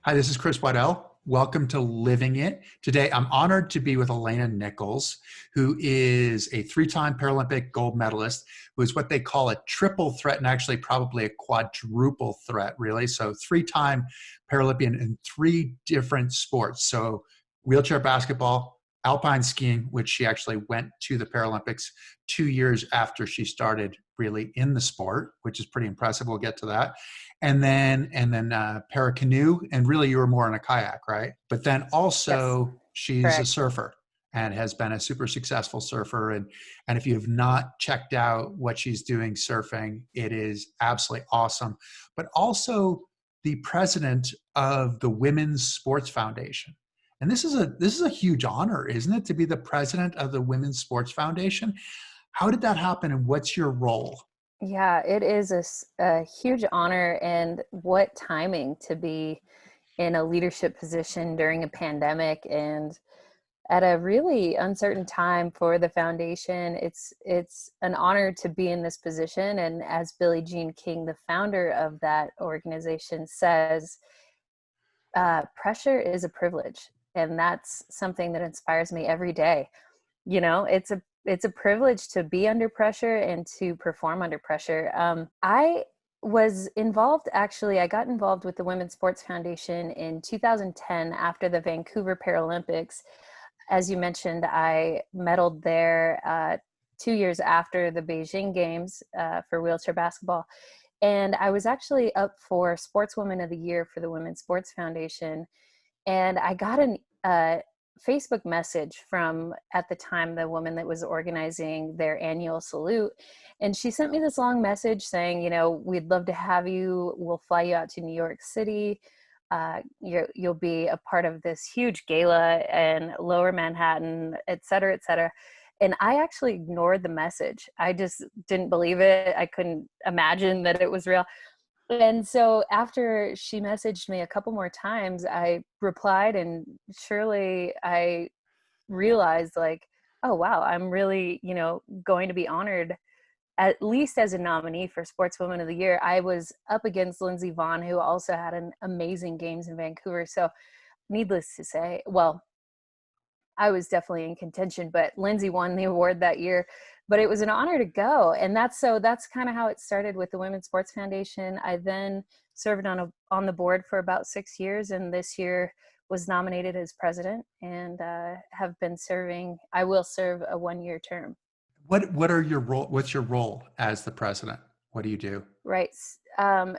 Hi, this is Chris Waddell. Welcome to Living It. Today, I'm honored to be with Alana Nichols, who is a three-time Paralympic gold medalist, who is what they call a triple threat and actually probably a quadruple threat, really. So three-time Paralympian in three different sports. So wheelchair basketball, alpine skiing, which she actually went to the Paralympics 2 years after she started really in the sport, which is pretty impressive. We'll get to that. And then para canoe, and really you were more in a kayak, right? But then Yes, also she's a correct. surfer and has been a super successful surfer. And if you have not checked out what she's doing surfing, it is absolutely awesome. But also the president of the Women's Sports Foundation. And this is a huge honor, isn't it, to be the president of the Women's Sports Foundation? How did that happen, and what's your role? Yeah, it is a huge honor, and what timing to be in a leadership position during a pandemic and at a really uncertain time for the foundation. It's an honor to be in this position, and as Billie Jean King, the founder of that organization, says, pressure is a privilege, and that's something that inspires me every day. It's a privilege to be under pressure and to perform under pressure. I was involved, actually, I got involved with the Women's Sports Foundation in 2010 after the Vancouver Paralympics. As you mentioned, I medaled there 2 years after the Beijing Games for wheelchair basketball. And I was actually up for Sportswoman of the Year for the Women's Sports Foundation. And I got a Facebook message from, at the time, the woman that was organizing their annual salute. And she sent me this long message saying, we'd love to have you. We'll fly you out to New York City. You'll be a part of this huge gala in Lower Manhattan, et cetera, et cetera. And I actually ignored the message. I just didn't believe it. I couldn't imagine that it was real. And so after she messaged me a couple more times, I replied, and surely I realized, like, oh wow, I'm really, going to be honored at least as a nominee for Sportswoman of the Year. I was up against Lindsey Vonn, who also had an amazing games in Vancouver. So needless to say, well, I was definitely in contention, but Lindsay won the award that year. But it was an honor to go. And that's kind of how it started with the Women's Sports Foundation. I then served on the board for about 6 years, and this year was nominated as president, and have been serving. I will serve a 1-year term. What are your role? What's your role as the president? What do you do? Right.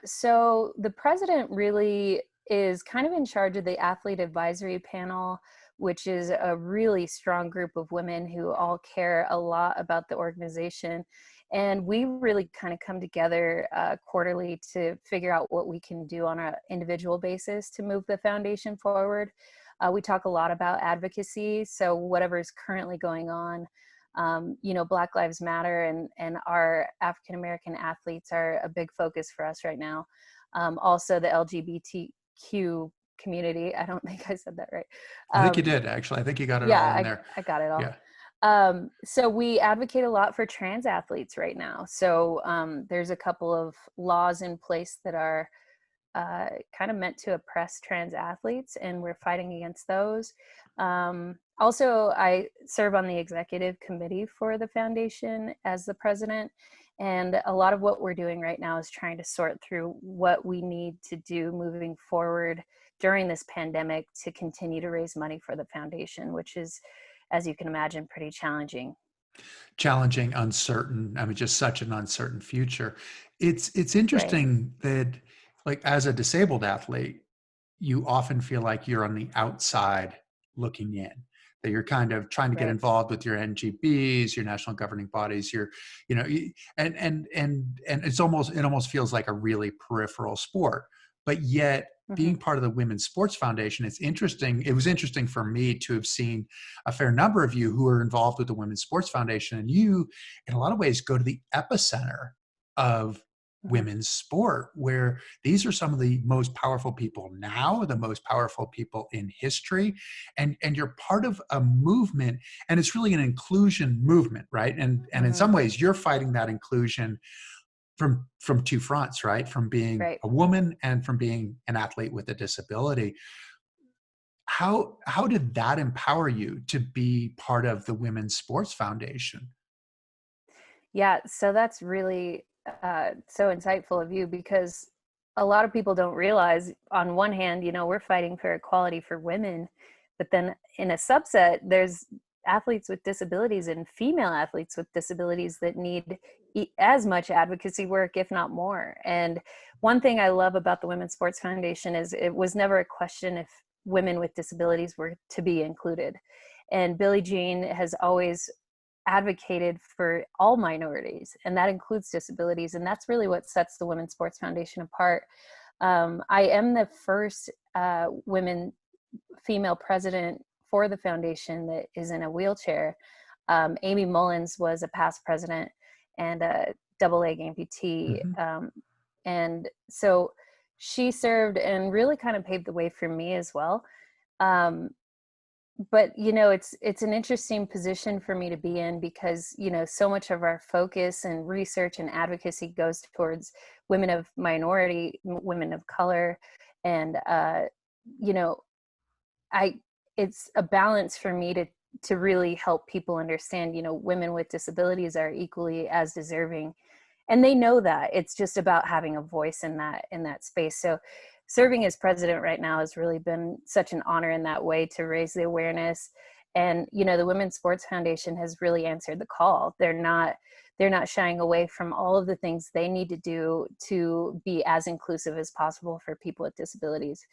So the president really is kind of in charge of the athlete advisory panel, which is a really strong group of women who all care a lot about the organization. And we really kind of come together quarterly to figure out what we can do on an individual basis to move the foundation forward. We talk a lot about advocacy. So whatever is currently going on, Black Lives Matter and our African American athletes are a big focus for us right now. Also the LGBTQ community. I don't think I said that right. I think you Um, did, actually. I think you got it yeah, all in I, there. I got it all. Yeah. So we advocate a lot for trans athletes right now. So there's a couple of laws in place that are kind of meant to oppress trans athletes, and we're fighting against those. Also, I serve on the executive committee for the foundation as the president. And a lot of what we're doing right now is trying to sort through what we need to do moving forward during this pandemic to continue to raise money for the foundation, which is, as you can imagine, pretty challenging. Challenging, uncertain. I mean, just such an uncertain future. It's Right. interesting that, like, as a disabled athlete, you often feel like you're on the outside looking in. That you're kind of trying to get Right. involved with your NGBs, your national governing bodies, and it almost feels like a really peripheral sport. But yet, Hmm. being part of the Women's Sports Foundation, it's interesting. It was interesting for me to have seen a fair number of you who are involved with the Women's Sports Foundation, and you, in a lot of ways, go to the epicenter of Hmm. women's sport, where these are some of the most powerful people now, the most powerful people in history, and you're part of a movement, and it's really an inclusion movement, right? And in Hmm. some ways, you're fighting that inclusion from two fronts, right? From being Right. a woman and from being an athlete with a disability. How did that empower you to be part of the Women's Sports Foundation? Yeah, so that's really so insightful of you, because a lot of people don't realize, on one hand, we're fighting for equality for women, but then in a subset, there's athletes with disabilities and female athletes with disabilities that need as much advocacy work, if not more. And one thing I love about the Women's Sports Foundation is it was never a question if women with disabilities were to be included. And Billie Jean has always advocated for all minorities, and that includes disabilities. And that's really what sets the Women's Sports Foundation apart. I am the first women female president for the foundation that is in a wheelchair. Amy Mullins was a past president and a double leg amputee. Hmm. And so she served and really kind of paved the way for me as well. Um, but it's an interesting position for me to be in, because so much of our focus and research and advocacy goes towards women of minority, women of color, and you know I it's a balance for me to really help people understand women with disabilities are equally as deserving, and they know that. It's just about having a voice in that space. So serving as president right now has really been such an honor in that way, to raise the awareness. And the Women's Sports Foundation has really answered the call. They're not shying away from all of the things they need to do to be as inclusive as possible for people with disabilities.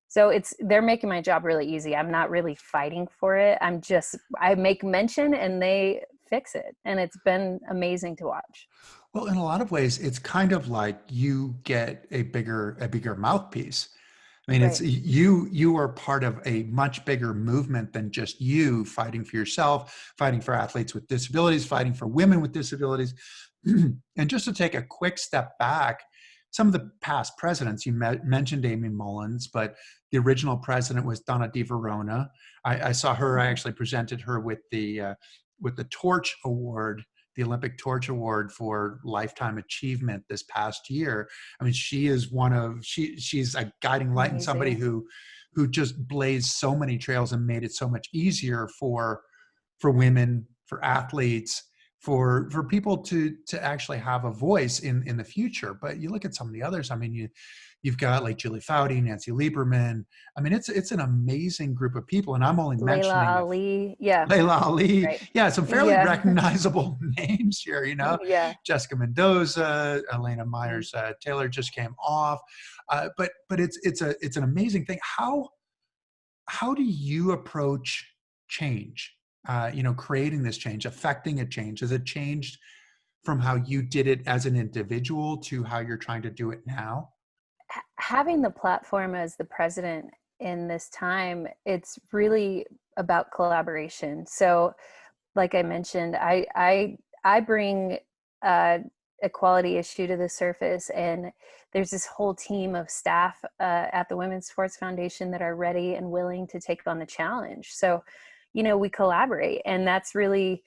So they're making my job really easy. I'm not really fighting for it. I make mention and they fix it. And it's been amazing to watch. Well, in a lot of ways, it's kind of like you get a bigger mouthpiece. I mean, it's Right. you are part of a much bigger movement than just you fighting for yourself, fighting for athletes with disabilities, fighting for women with disabilities. And just to take a quick step back, some of the past presidents, you mentioned Amy Mullins, but the original president was Donna Di Verona. I saw her. I actually presented her with the Torch Award, the Olympic Torch Award for lifetime achievement this past year. I mean, she's a guiding light and somebody Amazing. who just blazed so many trails and made it so much easier for women, for athletes, for people to actually have a voice in the future. But you look at some of the others. I mean, you've got like Julie Foudy, Nancy Lieberman. I mean, it's an amazing group of people, and I'm only Layla mentioning Ali. Yeah. Layla Ali. Right. Yeah, some fairly Yeah. recognizable names here, Yeah. Jessica Mendoza, Elena Mhm. Myers Taylor just came off. But it's an amazing thing. How do you approach change? Creating this change, affecting a change. Has it changed from how you did it as an individual to how you're trying to do it now? Having the platform as the president in this time, it's really about collaboration. So, like I mentioned, I bring a equality issue to the surface, and there's this whole team of staff at the Women's Sports Foundation that are ready and willing to take on the challenge. So, we collaborate, and that's really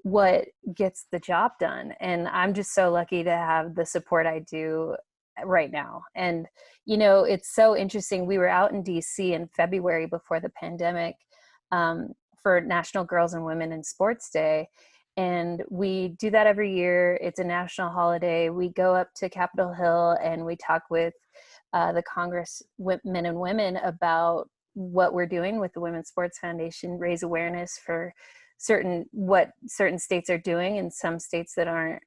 what gets the job done. And I'm just so lucky to have the support I do right now. And it's so interesting. We were out in DC in February before the pandemic, for National Girls and Women in Sports Day. And we do that every year. It's a national holiday. We go up to Capitol Hill and we talk with the Congress men and women about what we're doing with the Women's Sports Foundation, raise awareness for what certain states are doing and some states that aren't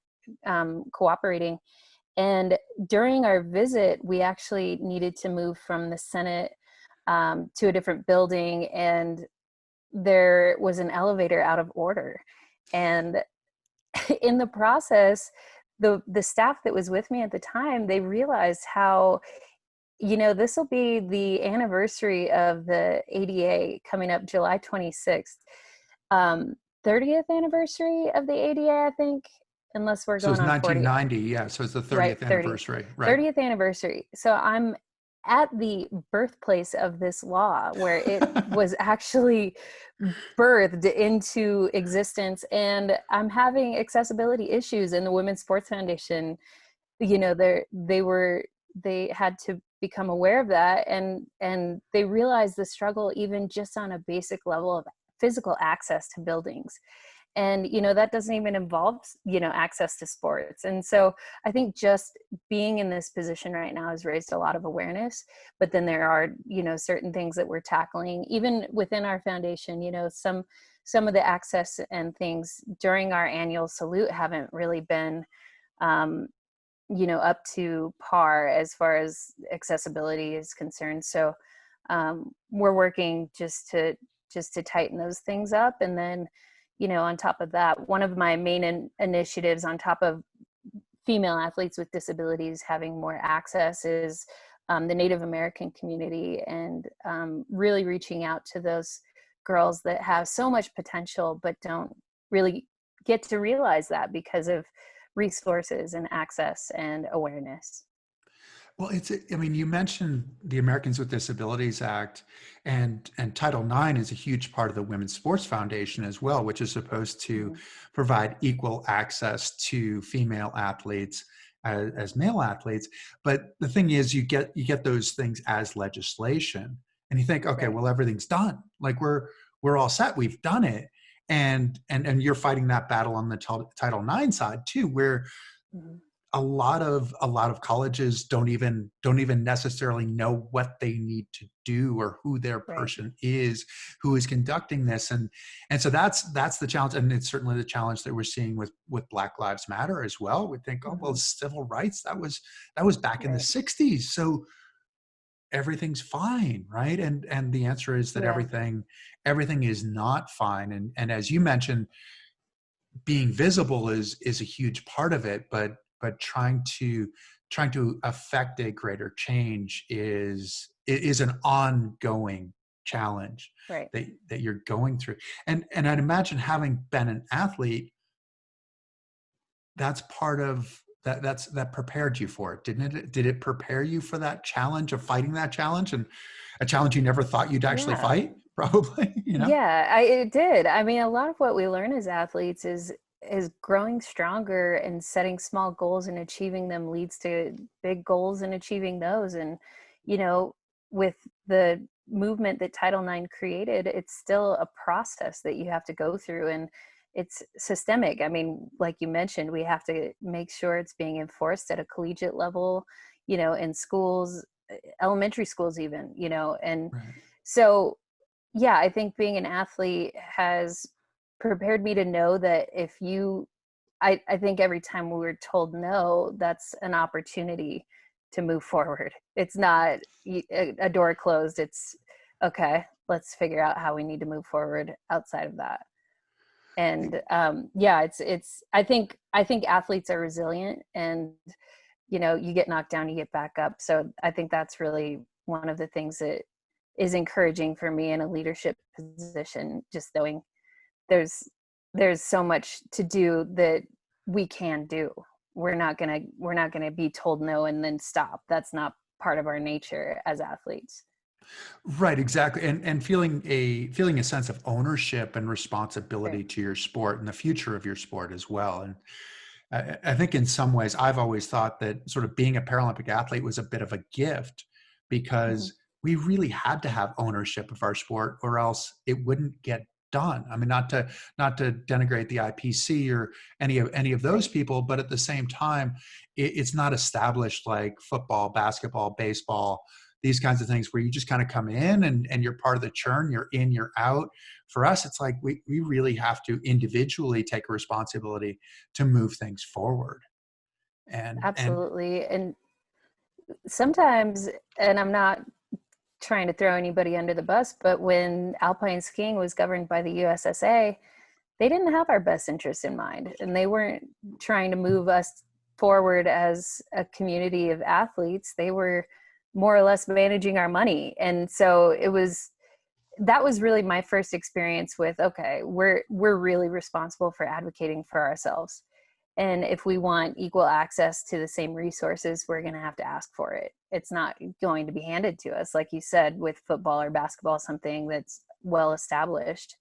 cooperating. And during our visit, we actually needed to move from the Senate to a different building, and there was an elevator out of order. And in the process, the staff that was with me at the time, they realized how, this will be the anniversary of the ADA coming up July 26th. 30th anniversary of the ADA, I think, unless we're So going it's on 40. 1990, yeah. So it's the Right, 30th 30. anniversary, right? 30th anniversary. So I'm at the birthplace of this law, where it was actually birthed into existence. And I'm having accessibility issues, and the Women's Sports Foundation they had to become aware of that, and they realized the struggle even just on a basic level of physical access to buildings. And that doesn't even involve access to sports. And so I think just being in this position right now has raised a lot of awareness. But then there are certain things that we're tackling even within our foundation. Some of the access and things during our annual salute haven't really been up to par as far as accessibility is concerned. So we're working just to tighten those things up. And then on top of that, one of my main initiatives on top of female athletes with disabilities having more access is the Native American community, and really reaching out to those girls that have so much potential but don't really get to realize that because of resources and access and awareness. Well, I mean, you mentioned the Americans with Disabilities Act, and Title IX is a huge part of the Women's Sports Foundation as well, which is supposed to provide equal access to female athletes as male athletes. But the thing is, you get those things as legislation, and you think, okay, well, everything's done. Like we're all set. We've done it, and you're fighting that battle on the Title IX side too, where a lot of colleges don't even necessarily know what they need to do or who their person is who is conducting this, and so that's the challenge. And it's certainly the challenge that we're seeing with Black Lives Matter as well. We think, oh well, civil rights, that was back in the 60s, so everything's fine, right? And the answer is that everything is not fine. And as you mentioned, being visible is a huge part of it, but trying to affect a greater change is an ongoing challenge that you're going through. And I'd imagine, having been an athlete, that's part of that prepared you for it, didn't it? Did it prepare you for that challenge of fighting that challenge, and a challenge you never thought you'd actually fight? Probably, Yeah, it did. I mean, a lot of what we learn as athletes is growing stronger, and setting small goals and achieving them leads to big goals and achieving those. And with the movement that Title IX created, it's still a process that you have to go through, and it's systemic. I mean, like you mentioned, we have to make sure it's being enforced at a collegiate level, in schools, elementary schools even, and so yeah, I think being an athlete has prepared me to know that I think every time we were told no, that's an opportunity to move forward. It's not a door closed. It's okay, let's figure out how we need to move forward outside of that. And I think athletes are resilient, and you get knocked down, you get back up. So I think that's really one of the things that is encouraging for me in a leadership position, just knowing there's so much to do that we can do. We're not gonna be told no and then stop. That's not part of our nature as athletes. Right, exactly. And feeling a sense of ownership and responsibility to your sport and the future of your sport as well. And I think in some ways, I've always thought that sort of being a Paralympic athlete was a bit of a gift, because we really had to have ownership of our sport, or else it wouldn't get done. I mean, not to denigrate the IPC or any of those people, but at the same time, it's not established like football, basketball, baseball, these kinds of things, where you just kind of come in and you're part of the churn, you're in, you're out. For us, it's like we really have to individually take a responsibility to move things forward. And absolutely. And sometimes, and I'm not trying to throw anybody under the bus, but when alpine skiing was governed by the USSA, they didn't have our best interests in mind, and they weren't trying to move us forward as a community of athletes. They were more or less managing our money. And so that was really my first experience with, okay, we're really responsible for advocating for ourselves. And if we want equal access to the same resources, we're going to have to ask for it. It's not going to be handed to us. Like you said, with football or basketball, something that's well established,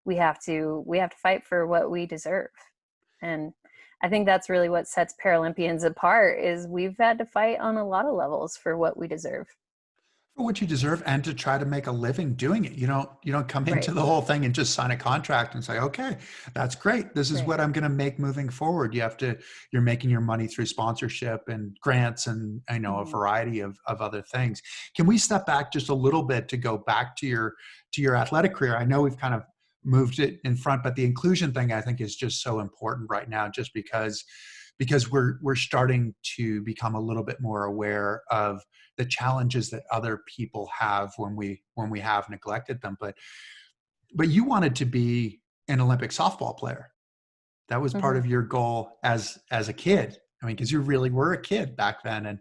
we have to fight for what we deserve. And I think that's really what sets Paralympians apart is we've had to fight on a lot of levels for what we deserve. For what you deserve and to try to make a living doing it. You don't come into Right. the whole thing and just sign a contract and say, okay, that's great. This is Right. what I'm going to make moving forward. You're making your money through sponsorship and grants and I know a Hmm. variety of other things. Can we step back just a little bit to go back to your athletic career? I know we've kind of moved it in front, but the inclusion thing I think is just so important right now, just because we're starting to become a little bit more aware of the challenges that other people have when we have neglected them. But you wanted to be an Olympic softball player. That was part Hmm. of your goal as a kid. I mean, because you really were a kid back then,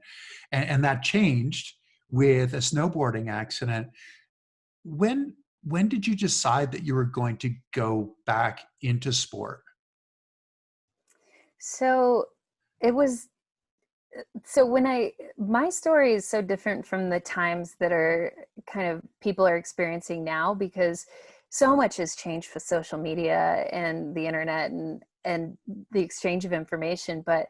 and that changed with a snowboarding accident. When did you decide that you were going to go back into sport? So it was so when I my story is so different from the times that are kind of people are experiencing now because so much has changed with social media and the internet and the exchange of information. But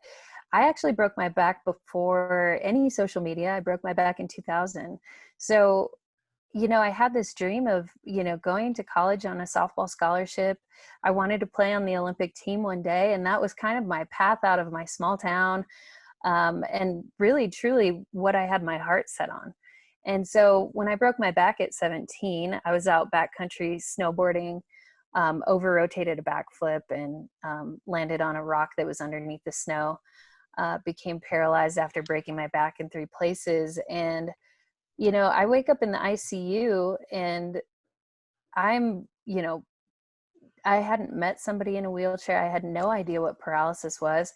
I actually broke my back before any social media. I broke my back in 2000. So I had this dream of, going to college on a softball scholarship. I wanted to play on the Olympic team one day, and that was kind of my path out of my small town, and really, truly what I had my heart set on. And so when I broke my back at 17, I was out backcountry snowboarding, over rotated a backflip and landed on a rock that was underneath the snow. Became paralyzed after breaking my back in 3 places. And I wake up in the ICU and I'm, I hadn't met somebody in a wheelchair. I had no idea what paralysis was.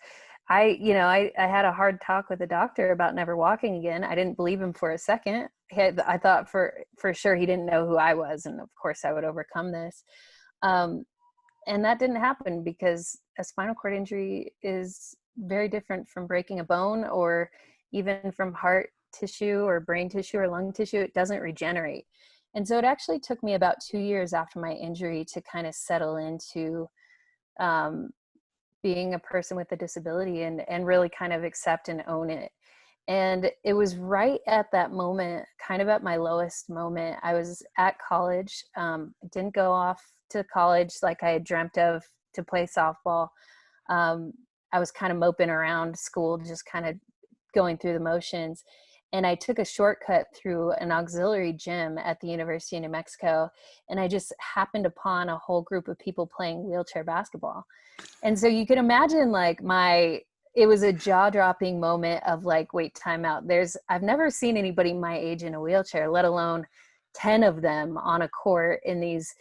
I had a hard talk with the doctor about never walking again. I didn't believe him for a second. I thought for sure he didn't know who I was. And of course I would overcome this. Um, and that didn't happen because a spinal cord injury is very different from breaking a bone or even from heart tissue or brain tissue or lung tissue. It doesn't regenerate. And so it actually took me about 2 years after my injury to kind of settle into um, being a person with a disability and really kind of accept and own it. And it was right at that moment, kind of at my lowest moment. I was at college, didn't go off to college like I had dreamt of to play softball. Um, I was kind of moping around school, just kind of going through the motions. And I took a shortcut through an auxiliary gym at the University of New Mexico. And I just happened upon a whole group of people playing wheelchair basketball. And so you can imagine it was a jaw-dropping moment of like, wait, time out. I've never seen anybody my age in a wheelchair, let alone 10 of them on a court in these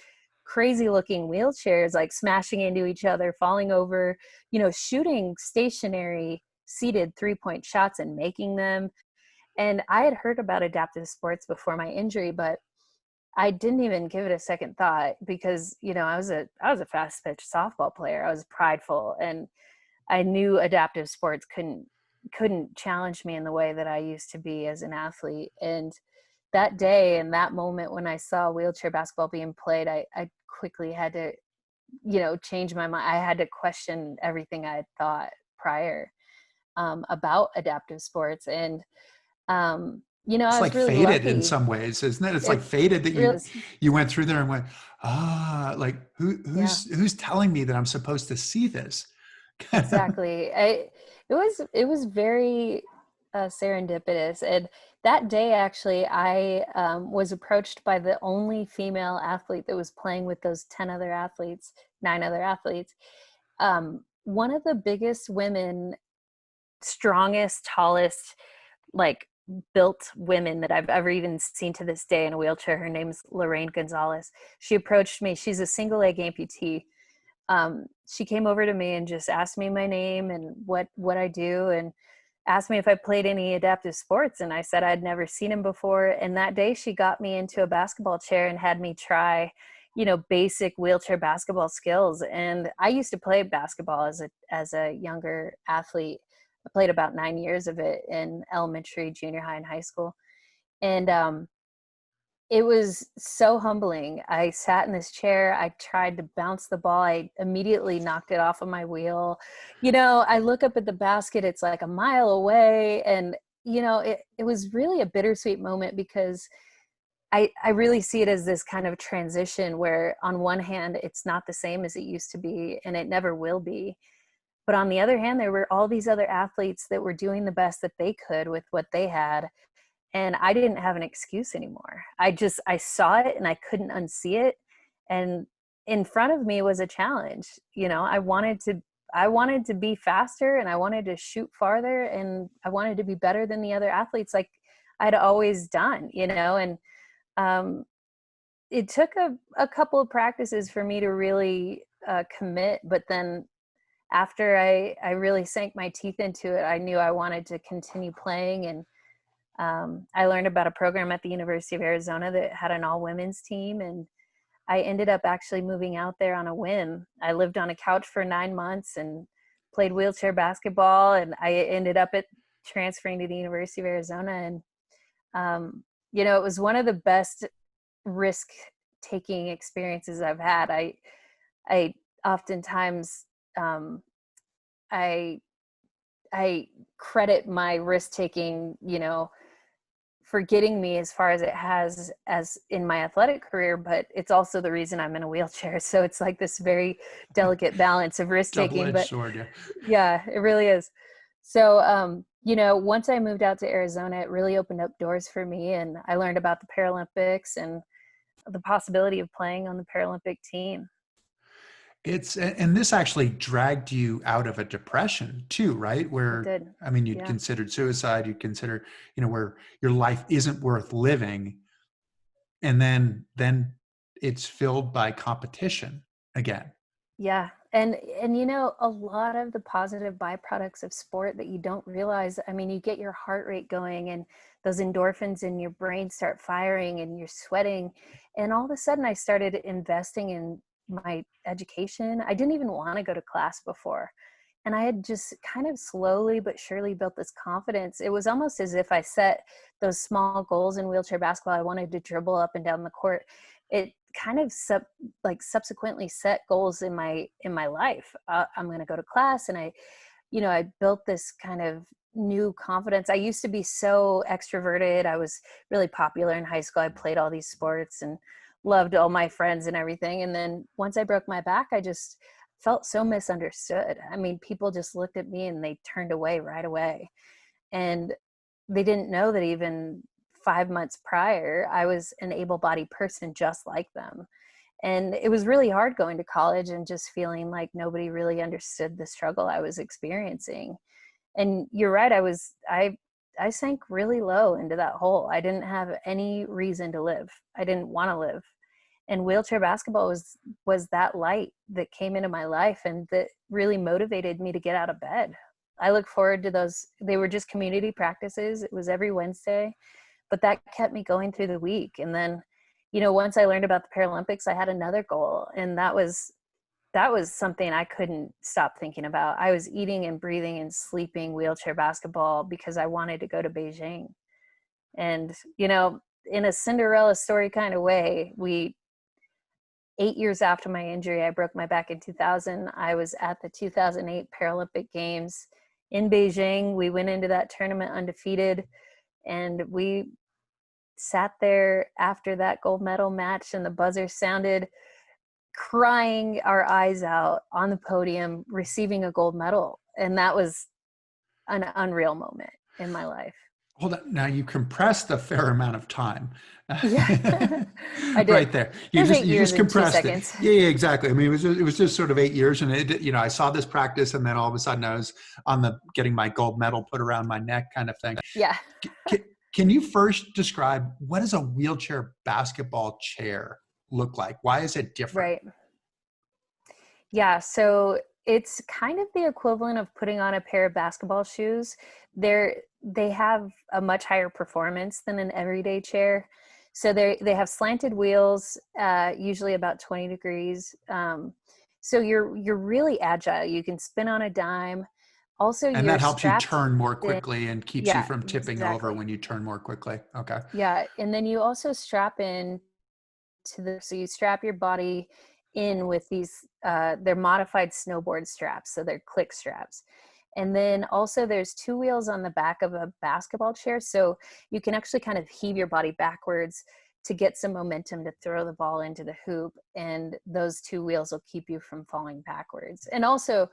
crazy looking wheelchairs, like smashing into each other, falling over, shooting stationary seated 3-point shots and making them. And I had heard about adaptive sports before my injury, but I didn't even give it a second thought because, I was a fast pitch softball player. I was prideful and I knew adaptive sports couldn't challenge me in the way that I used to be as an athlete. And that day and that moment when I saw wheelchair basketball being played, I quickly had to, change my mind. I had to question everything I had thought prior, about adaptive sports. And, It's I like was really fated in lucky. some ways, isn't it? It's like It fated that really is. you went through there and went, like Yeah. who's telling me that I'm supposed to see this? Exactly. It was very serendipitous, and that day actually, I was approached by the only female athlete that was playing with those 9 other athletes. One of the biggest women, strongest, tallest, like built women that I've ever even seen to this day in a wheelchair. Her name's Lorraine Gonzalez. She approached me. She's a single leg amputee. She came over to me and just asked me my name and what I do, and asked me if I played any adaptive sports. And I said I'd never seen him before. And that day she got me into a basketball chair and had me try, basic wheelchair basketball skills. And I used to play basketball as a younger athlete. I played about 9 years of it in elementary, junior high, and high school. And It was so humbling. I sat in this chair. I tried to bounce the ball. I immediately knocked it off of my wheel. I look up at the basket. It's like a mile away. And, it was really a bittersweet moment because I really see it as this kind of transition where on one hand, it's not the same as it used to be, and it never will be. But on the other hand, there were all these other athletes that were doing the best that they could with what they had. And I didn't have an excuse anymore. I saw it and I couldn't unsee it. And in front of me was a challenge. I wanted to be faster, and I wanted to shoot farther, and I wanted to be better than the other athletes like I'd always done, and um, it took a couple of practices for me to really commit. But then after I really sank my teeth into it, I knew I wanted to continue playing. And I learned about a program at the University of Arizona that had an all-women's team, and I ended up actually moving out there on a whim. I lived on a couch for 9 months and played wheelchair basketball, and I ended up transferring to the University of Arizona. And it was one of the best risk-taking experiences I've had. I oftentimes I I credit my risk-taking, for getting me as far as it has as in my athletic career, but it's also the reason I'm in a wheelchair. So it's like this very delicate balance of risk taking, Double-edged but sword, yeah. yeah, it really is. So, once I moved out to Arizona, it really opened up doors for me, and I learned about the Paralympics and the possibility of playing on the Paralympic team. And this actually dragged you out of a depression too, right? It Where, did. I mean, you'd Yeah. considered suicide, you'd consider, where your life isn't worth living. And then it's filled by competition again. Yeah. And a lot of the positive byproducts of sport that you don't realize, I mean, you get your heart rate going and those endorphins in your brain start firing and you're sweating. And all of a sudden I started investing in my education. I didn't even want to go to class before. And I had just kind of slowly but surely built this confidence. It was almost as if I set those small goals in wheelchair basketball. I wanted to dribble up and down the court. It kind of subsequently set goals in my life. I'm going to go to class, and I built this kind of new confidence. I used to be so extroverted. I was really popular in high school. I played all these sports and loved all my friends and everything. And then once I broke my back, I just felt so misunderstood. I mean, people just looked at me and they turned away right away. And they didn't know that even 5 months prior, I was an able-bodied person just like them. And it was really hard going to college and just feeling like nobody really understood the struggle I was experiencing. And you're right, I sank really low into that hole. I didn't have any reason to live. I didn't want to live. And wheelchair basketball was that light that came into my life and that really motivated me to get out of bed. I look forward to those. They were just community practices. It was every Wednesday, but that kept me going through the week. And then, once I learned about the Paralympics, I had another goal, and that was something I couldn't stop thinking about. I was eating and breathing and sleeping wheelchair basketball because I wanted to go to Beijing. And, in a Cinderella story kind of way, 8 years after my injury, I broke my back in 2000. I was at the 2008 Paralympic Games in Beijing. We went into that tournament undefeated, and we sat there after that gold medal match and the buzzer sounded, crying our eyes out on the podium, receiving a gold medal. And that was an unreal moment in my life. Hold on. Now you compressed a fair amount of time. Yeah, I did. Right there. It was You 8 years just and two compressed it. seconds. Yeah, exactly. I mean, it was just sort of 8 years, and I saw this practice, and then all of a sudden I was on the getting my gold medal put around my neck kind of thing. Yeah. Can you first describe what does a wheelchair basketball chair look like? Why is it different? Right. Yeah, so it's kind of the equivalent of putting on a pair of basketball shoes. They have a much higher performance than an everyday chair. So they have slanted wheels, usually about 20 degrees. So you're really agile. You can spin on a dime, Also, And you're that helps you strapped turn more in. quickly and keeps you Yeah, from tipping over exactly. when you turn more quickly. Okay. Yeah, and then you also strap in so you strap your body in with these they're modified snowboard straps, so they're click straps. And then also there's two wheels on the back of a basketball chair, so you can actually kind of heave your body backwards to get some momentum to throw the ball into the hoop, and those two wheels will keep you from falling backwards. And also,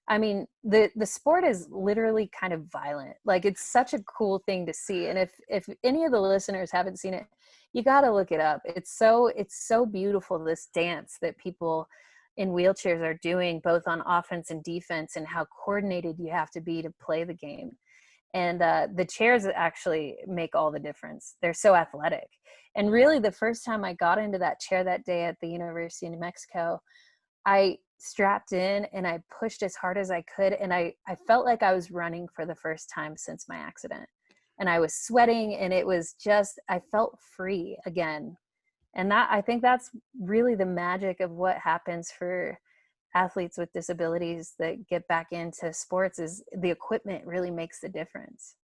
I mean, the sport is literally kind of violent. Like, it's such a cool thing to see. And if any of the listeners haven't seen it, you got to look it up. It's so beautiful, this dance that people in wheelchairs are doing, both on offense and defense, and how coordinated you have to be to play the game. And the chairs actually make all the difference. They're so athletic. And really, the first time I got into that chair that day at the University of New Mexico, I strapped in and I pushed as hard as I could. And I felt like I was running for the first time since my accident. And I was sweating, and it was just, I felt free again. And that, I think that's really the magic of what happens for athletes with disabilities that get back into sports, is the equipment really makes the difference.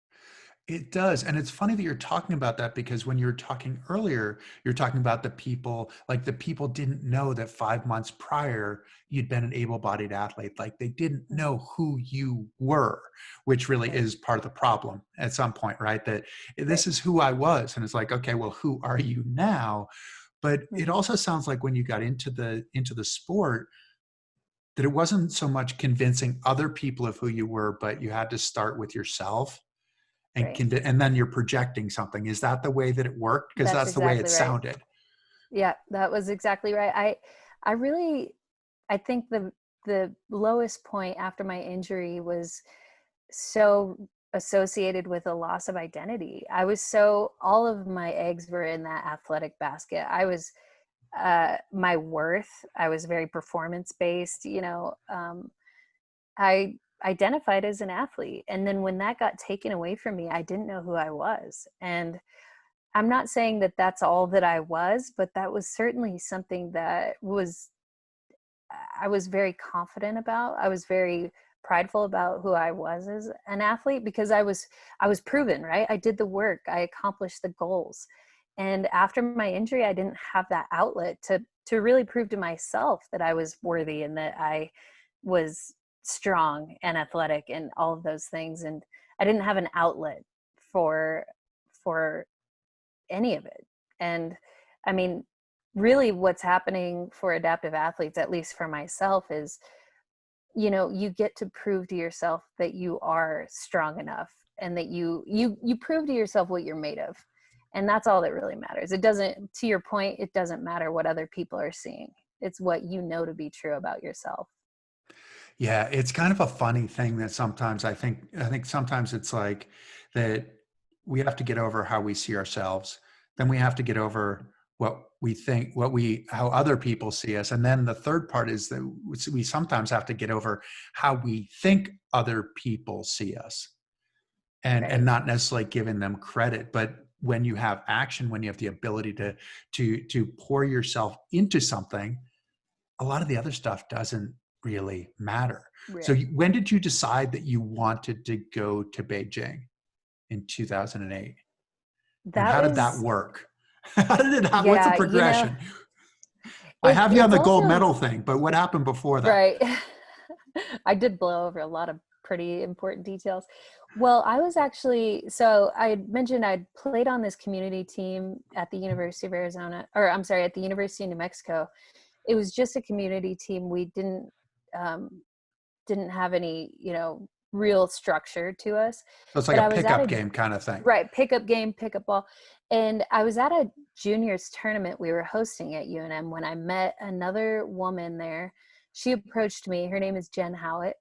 It does. And it's funny that you're talking about that, because when you were talking earlier, you're talking about the people, like the people didn't know that 5 months prior you'd been an able-bodied athlete. Like, they didn't Mhm. know who you were, which really Right. is part of the problem at some point, right? That Right. this is who I was. And it's like, okay, well, who are you now? But it Mhm. also sounds like when you got into the sport, that it wasn't so much convincing other people of who you were, but you had to start with yourself and Right. and then you're projecting something. Is that the way that it worked? Because That's that's the way it exactly right. sounded. Yeah, that was exactly right. I really, I think the lowest point after my injury was so associated with a loss of identity. I was so, all of my eggs were in that athletic basket. I was my worth. I was very performance based. I identified as an athlete, and then when that got taken away from me, I didn't know who I was. And I'm not saying that that's all that I was, but that was certainly something that was, I was very confident about. I was very prideful about who I was as an athlete, because I was proven, right? I did the work. I accomplished the goals. And after my injury, I didn't have that outlet to really prove to myself that I was worthy and that I was strong and athletic and all of those things. And I didn't have an outlet for for any of it. And I mean, really what's happening for adaptive athletes, at least for myself, is, you get to prove to yourself that you are strong enough, and that you prove to yourself what you're made of. And that's all that really matters. It doesn't, to your point, it doesn't matter what other people are seeing. It's what you know to be true about yourself. Yeah, it's kind of a funny thing that sometimes I think sometimes it's like that we have to get over how we see ourselves. Then we have to get over what we think, how other people see us. And then the third part is that we sometimes have to get over how we think other people see us, and Right. not necessarily giving them credit. But when you have action, when you have the ability to pour yourself into something, a lot of the other stuff doesn't really matter. So Right. when did you decide that you wanted to go to Beijing in 2008? And That how did that was, work? How did it happen? What's the yeah, progression? I it's have you on it's the gold also medal thing, but what happened before that? right. I did blow over a lot of pretty important details. Well, I was actually, so I mentioned I'd played on this community team at the University of Arizona, or I'm sorry, at the University of New Mexico. It was just a community team. We um, didn't have any, real structure to us. So it's like But a I was at pickup a, game kind of thing. right, pickup game, pickup ball. And I was at a juniors tournament we were hosting at UNM when I met another woman there. She approached me. Her name is Jen Howitt,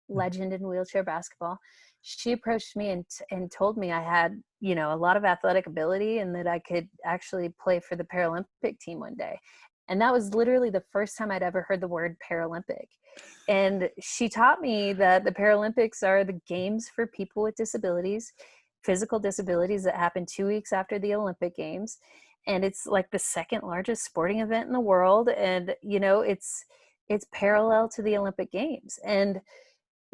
legend in wheelchair basketball. She approached me and told me I had, a lot of athletic ability, and that I could actually play for the Paralympic team one day. And that was literally the first time I'd ever heard the word Paralympic. And she taught me that the Paralympics are the games for people with disabilities, physical disabilities, that happen 2 weeks after the Olympic Games. And it's like the second largest sporting event in the world. And, it's parallel to the Olympic Games. And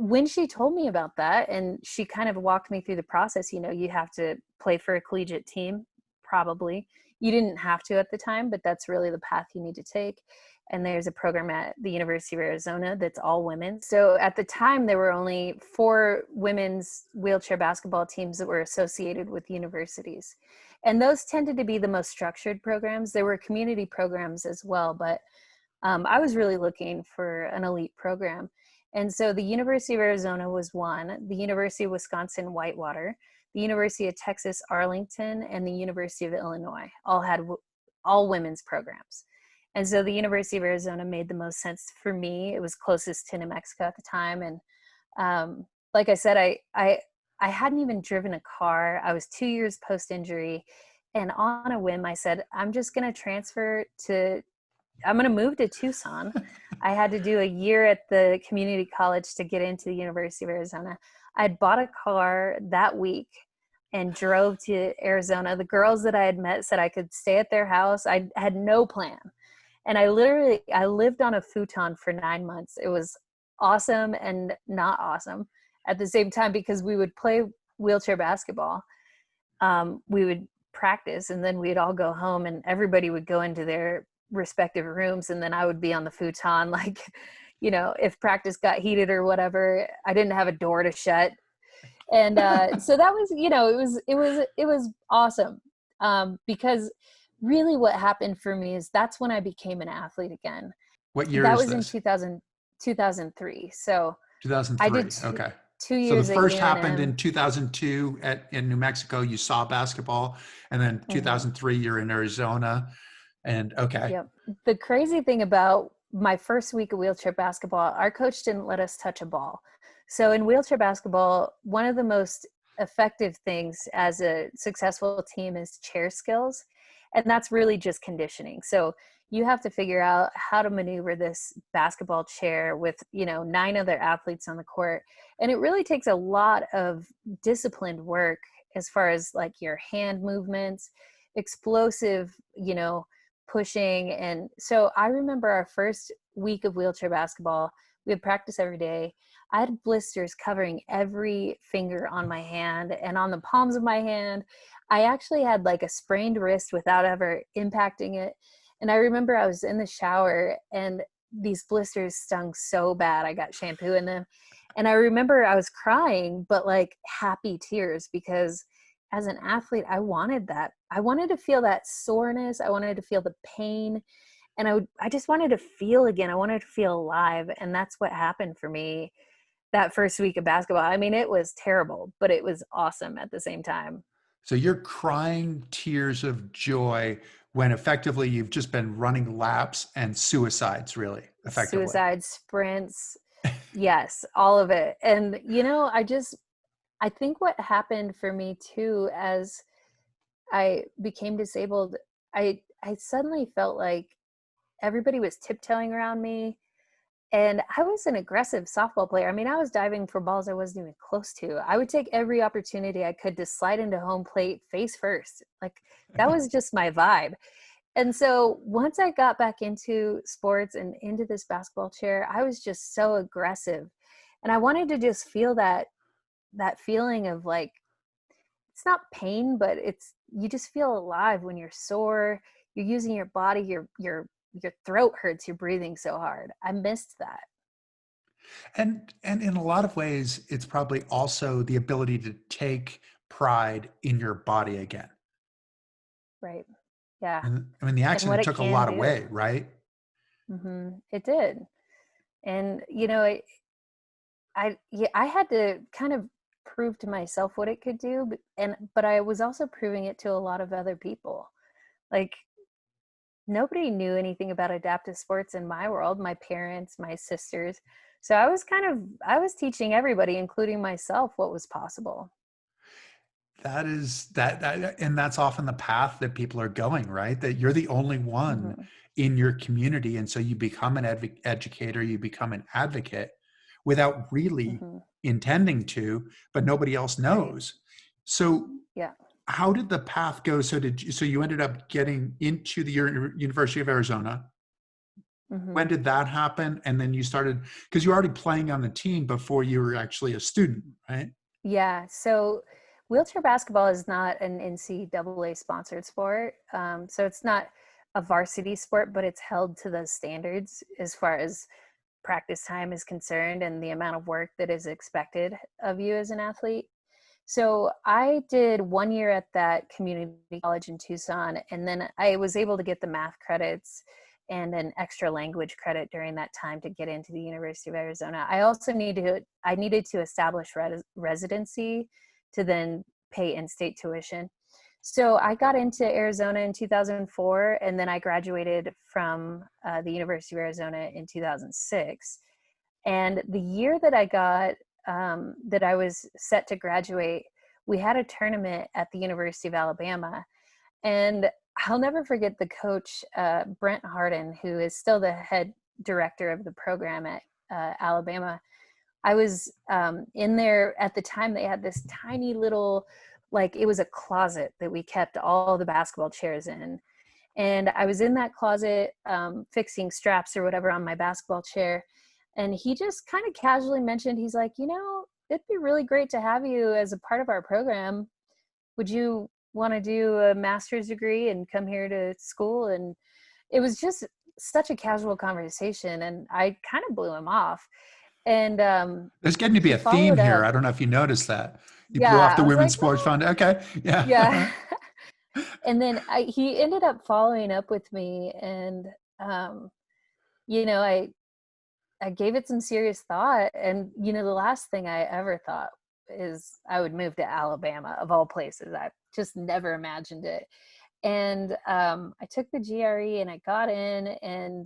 when she told me about that, and she kind of walked me through the process, you have to play for a collegiate team, probably. You didn't have to at the time, but that's really the path you need to take. And there's a program at the University of Arizona that's all women. So at the time, there were only 4 women's wheelchair basketball teams that were associated with universities. And those tended to be the most structured programs. There were community programs as well, but I was really looking for an elite program. And so the University of Arizona was one, the University of Wisconsin Whitewater, the University of Texas Arlington, and the University of Illinois all had all women's programs. And so the University of Arizona made the most sense for me. It was closest to New Mexico at the time. And like I said, I hadn't even driven a car. I was 2 years post-injury. And on a whim, I said, I'm going to move to Tucson. I had to do a year at the community college to get into the University of Arizona. I'd bought a car that week and drove to Arizona. The girls that I had met said I could stay at their house. I had no plan. And I lived on a futon for 9 months. It was awesome and not awesome at the same time, because we would play wheelchair basketball. We would practice, and then we'd all go home, and everybody would go into their respective rooms, and then I would be on the futon, like, if practice got heated or whatever. I didn't have a door to shut. And so that was, it was awesome, because really what happened for me is that's when I became an athlete again. What year that is was this? In 2003. So 2003. I did Okay. 2 years So the at first UNM. happened in 2002 in New Mexico. You saw basketball, and then 2003 you're in Arizona. And okay. Yep. The crazy thing about my first week of wheelchair basketball, our coach didn't let us touch a ball. So in wheelchair basketball, one of the most effective things as a successful team is chair skills. And that's really just conditioning. So you have to figure out how to maneuver this basketball chair with, 9 other athletes on the court. And it really takes a lot of disciplined work as far as like your hand movements, explosive, pushing. And so I remember our first week of wheelchair basketball, we had practice every day. I had blisters covering every finger on my hand and on the palms of my hand. I actually had like a sprained wrist without ever impacting it. And I remember I was in the shower and these blisters stung so bad. I got shampoo in them. And I remember I was crying, but like happy tears, because as an athlete, I wanted that. I wanted to feel that soreness. I wanted to feel the pain. And I just wanted to feel again. I wanted to feel alive. And that's what happened for me that first week of basketball. I mean, it was terrible, but it was awesome at the same time. So you're crying tears of joy when effectively you've just been running laps and suicides, really, effectively. Suicide sprints. Yes, all of it. And, I think what happened for me too, as I became disabled, I suddenly felt like everybody was tiptoeing around me. And I was an aggressive softball player. I mean, I was diving for balls I wasn't even close to. I would take every opportunity I could to slide into home plate face first. Like, that was just my vibe. And so once I got back into sports and into this basketball chair, I was just so aggressive. And I wanted to just feel that feeling of like, it's not pain, but you just feel alive when you're sore, you're using your body, your throat hurts, you're breathing so hard. I missed that. And in a lot of ways, it's probably also the ability to take pride in your body again. Right. Yeah. And I mean, the And what accident it took a can lot do. away, right? It did. And, I had to kind of prove to myself what it could do, but I was also proving it to a lot of other people. Like, nobody knew anything about adaptive sports in my world, my parents, my sisters. So I was teaching everybody, including myself, what was possible. And that's often the path that people are going, right? That you're the only one in your community. And so you become an educator, you become an advocate without really intending to, but nobody else knows. Right. So yeah. How did the path go? So you ended up getting into the University of Arizona. Hmm. When did that happen? And then you started, because you were already playing on the team before you were actually a student, right? Yeah. So wheelchair basketball is not an NCAA sponsored sport. So it's not a varsity sport, but it's held to those standards as far as practice time is concerned and the amount of work that is expected of you as an athlete. So I did 1 year at that community college in Tucson, and then I was able to get the math credits and an extra language credit during that time to get into the University of Arizona. I needed to establish residency to then pay in-state tuition. So I got into Arizona in 2004, and then I graduated from the University of Arizona in 2006. And the year that that I was set to graduate, we had a tournament at the University of Alabama. And I'll never forget the coach, Brent Harden, who is still the head director of the program at Alabama. I was in there at the time. They had this tiny little, like, it was a closet that we kept all the basketball chairs in. And I was in that closet fixing straps or whatever on my basketball chair. And he just kind of casually mentioned, he's like, it'd be really great to have you as a part of our program. Would you want to do a master's degree and come here to school? And it was just such a casual conversation. And I kind of blew him off. And There's getting to be he a theme followed here. up. I don't know if you noticed that. You blew off Yeah, the I was Women's like, Sports well, Fund. Okay. yeah. Yeah. And then he ended up following up with me. And, um, you know, I gave it some serious thought. And, the last thing I ever thought is I would move to Alabama, of all places. I just never imagined it. And I took the GRE and I got in and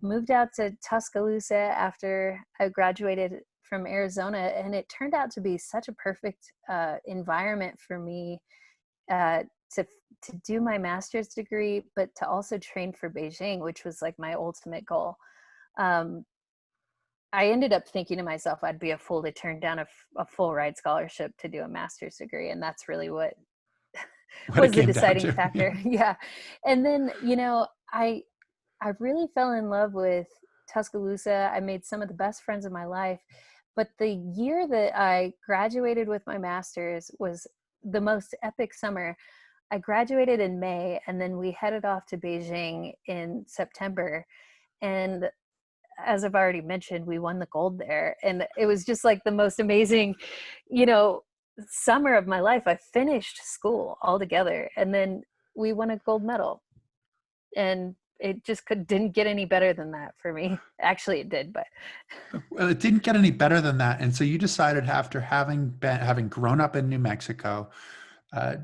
moved out to Tuscaloosa after I graduated from Arizona. And it turned out to be such a perfect environment for me uh, to to do my master's degree, but to also train for Beijing, which was like my ultimate goal. Um, I ended up thinking to myself, I'd be a fool to turn down a full ride scholarship to do a master's degree. And that's really what What it was the came down deciding to. Yeah. factor. Yeah. And then, I really fell in love with Tuscaloosa. I made some of the best friends of my life. But the year that I graduated with my master's was the most epic summer. I graduated in May, and then we headed off to Beijing in September. And as I've already mentioned, we won the gold there. And it was just like the most amazing, you know, summer of my life. I finished school altogether, and then we won a gold medal. And it just didn't get any better than that for me. Actually, it did, but Well, it didn't get any better than that. And so you decided, after having grown up in New Mexico, uh,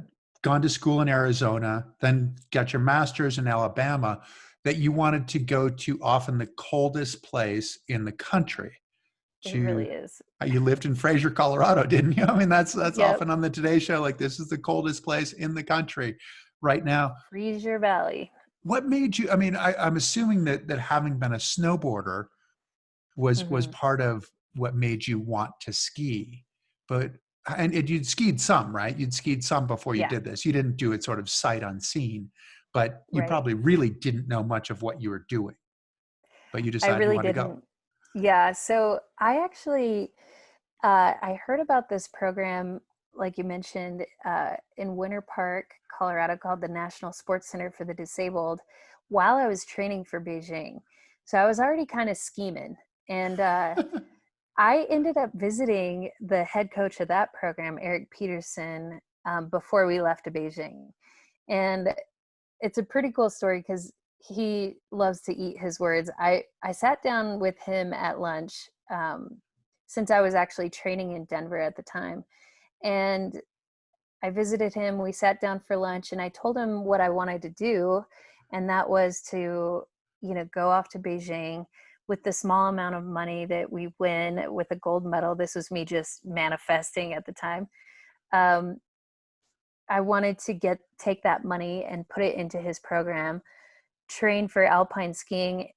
gone to school in Arizona, then got your master's in Alabama, that you wanted to go to often the coldest place in the country. it To really is. You lived in Fraser, Colorado, didn't you? I mean, that's Yep. often on the Today Show. Like, this is the coldest place in the country right now. Fraser Valley. What made you? I mean, I'm assuming that having been a snowboarder was Hmm. part of what made you want to ski. But you'd skied some, right? You'd skied some before you Yeah, did this. You didn't do it sort of sight unseen, but you right. probably really didn't know much of what you were doing. But you I decided you really wanted to go. didn't. Yeah. So I actually, I heard about this program, like you mentioned, in Winter Park, Colorado, called the National Sports Center for the Disabled, while I was training for Beijing. So I was already kind of scheming. And I ended up visiting the head coach of that program, Eric Peterson, before we left to Beijing. And it's a pretty cool story because he loves to eat his words. I sat down with him at lunch, since I was actually training in Denver at the time. And I visited him. We sat down for lunch, and I told him what I wanted to do. And that was to, go off to Beijing with the small amount of money that we win with a gold medal. This was me just manifesting at the time. Um, I wanted to take that money and put it into his program, train for alpine skiing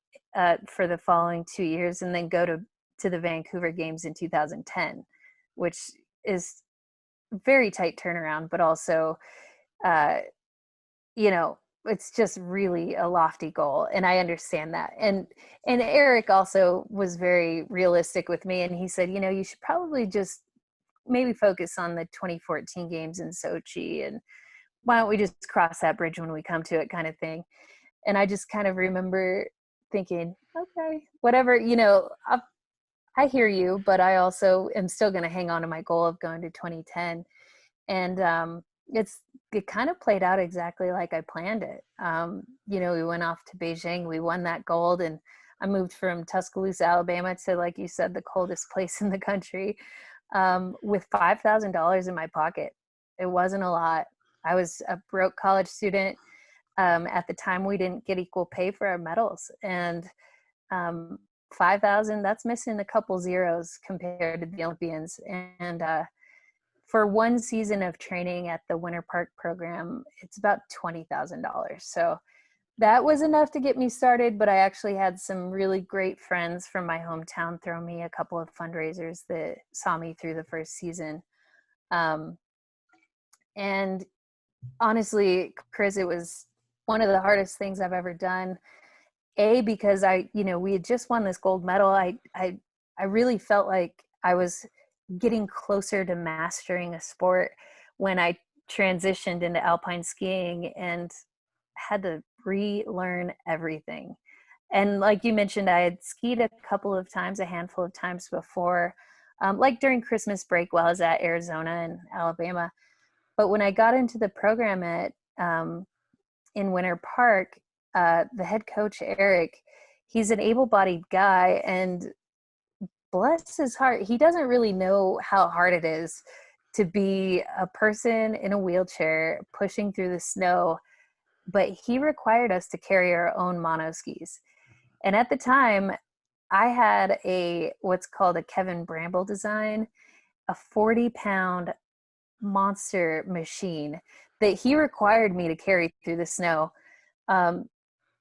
for the following 2 years, and then go to the Vancouver Games in 2010, which is very tight turnaround, but also, uh, you know, it's just really a lofty goal, and I understand that. And Eric also was very realistic with me, and he said, you know, you should probably just maybe focus on the 2014 games in Sochi, and why don't we just cross that bridge when we come to it, kind of thing. And I just kind of remember thinking, okay, whatever, you know, I hear you, but I also am still going to hang on to my goal of going to 2010. And it kind of played out exactly like I planned it. You know, we went off to Beijing, we won that gold, and I moved from Tuscaloosa, Alabama to, like you said, the coldest place in the country, with $5,000 in my pocket. It wasn't a lot. I was a broke college student. At the time, we didn't get equal pay for our medals, and 5,000, that's missing a couple zeros compared to the Olympians. And for one season of training at the Winter Park program, it's about $20,000. So that was enough to get me started, but I actually had some really great friends from my hometown throw me a couple of fundraisers that saw me through the first season. And honestly, Chris, it was one of the hardest things I've ever done. Because we had just won this gold medal. I really felt like I was getting closer to mastering a sport when I transitioned into alpine skiing and had to relearn everything. And like you mentioned, I had skied a handful of times before, like during Christmas break while I was at Arizona and Alabama. But when I got into the program in Winter Park, the head coach, Eric, he's an able-bodied guy, and bless his heart, he doesn't really know how hard it is to be a person in a wheelchair pushing through the snow, but he required us to carry our own mono skis. And at the time, I had what's called a Kevin Bramble design, a 40-pound monster machine that he required me to carry through the snow.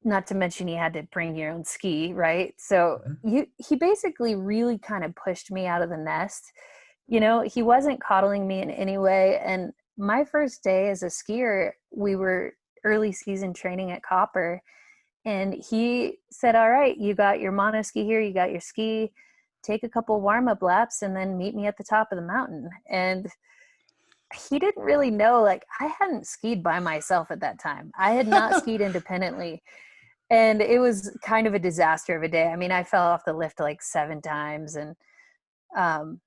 Not to mention you had to bring your own ski, right? So he basically really kind of pushed me out of the nest. You know, he wasn't coddling me in any way. And my first day as a skier, we were early season training at Copper. And he said, all right, you got your mono ski here, you got your ski, take a couple warm-up laps and then meet me at the top of the mountain. And he didn't really know, like, I hadn't skied by myself at that time. I had not skied independently. And it was kind of a disaster of a day. I mean, I fell off the lift like 7 times, um,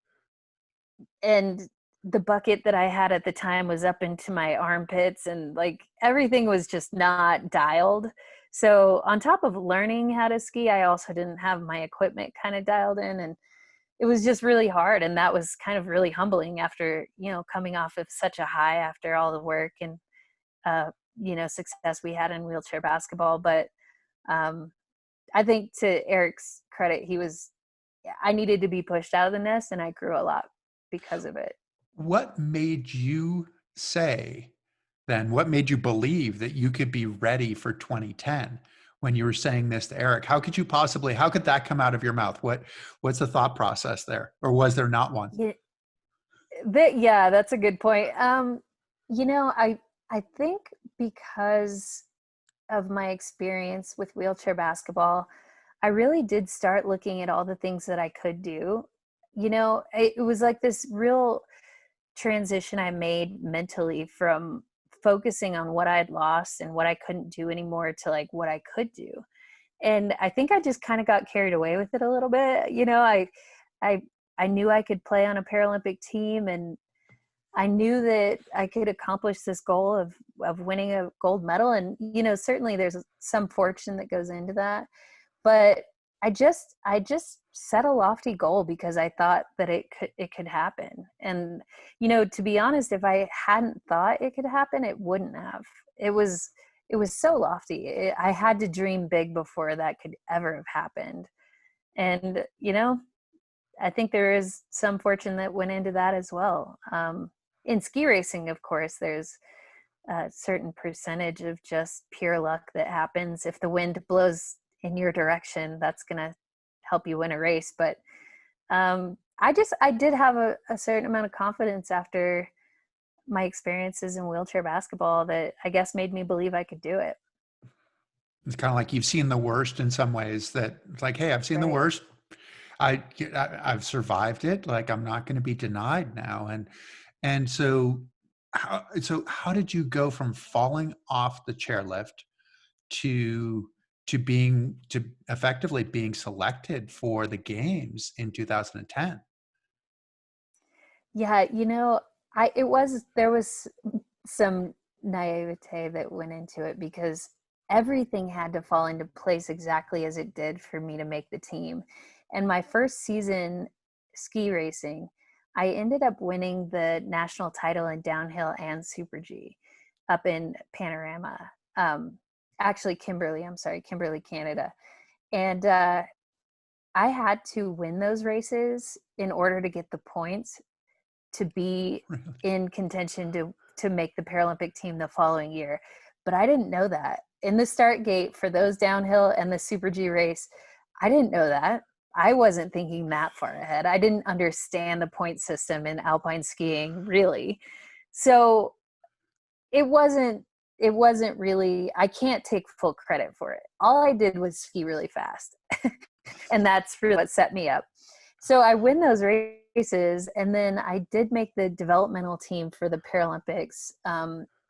and the bucket that I had at the time was up into my armpits, and like everything was just not dialed. So on top of learning how to ski, I also didn't have my equipment kind of dialed in, and it was just really hard. And that was kind of really humbling after, you know, coming off of such a high after all the work and, success we had in wheelchair basketball. But I think to Eric's credit, I needed to be pushed out of the nest, and I grew a lot because of it. What made you say then, what made you believe that you could be ready for 2010 when you were saying this to Eric? How could that come out of your mouth? What's the thought process there? Or was there not one? Yeah, that's a good point. I think because of my experience with wheelchair basketball, I really did start looking at all the things that I could do. You know, it was like this real transition I made mentally from focusing on what I had lost and what I couldn't do anymore to like what I could do. And I think I just kind of got carried away with it a little bit. You know, I I knew I could play on a Paralympic team, and I knew that I could accomplish this goal of winning a gold medal. And, you know, certainly there's some fortune that goes into that. But I just set a lofty goal because I thought that it could happen. And, you know, to be honest, if I hadn't thought it could happen, it wouldn't have. It was so lofty. I had to dream big before that could ever have happened. And, you know, I think there is some fortune that went into that as well. In ski racing, of course, there's a certain percentage of just pure luck that happens. If the wind blows in your direction, that's going to help you win a race. But I did have a certain amount of confidence after my experiences in wheelchair basketball that I guess made me believe I could do it. It's kind of like you've seen the worst in some ways, that it's like, hey, I've seen the Right. worst. I've survived it. Like, I'm not going to be denied now. And so how did you go from falling off the chairlift to to effectively being selected for the games in 2010? Yeah, there was some naivete that went into it because everything had to fall into place exactly as it did for me to make the team. And my first season ski racing, I ended up winning the national title in downhill and super G up in Panorama. Actually, Kimberley, Canada. And I had to win those races in order to get the points to be Really? in contention to make the Paralympic team the following year. But I didn't know that. In the start gate for those downhill and the Super G race, I didn't know that. I wasn't thinking that far ahead. I didn't understand the point system in alpine skiing really. So it wasn't really, I can't take full credit for it. All I did was ski really fast. And that's really what set me up. So I win those races, and then I did make the developmental team for the Paralympics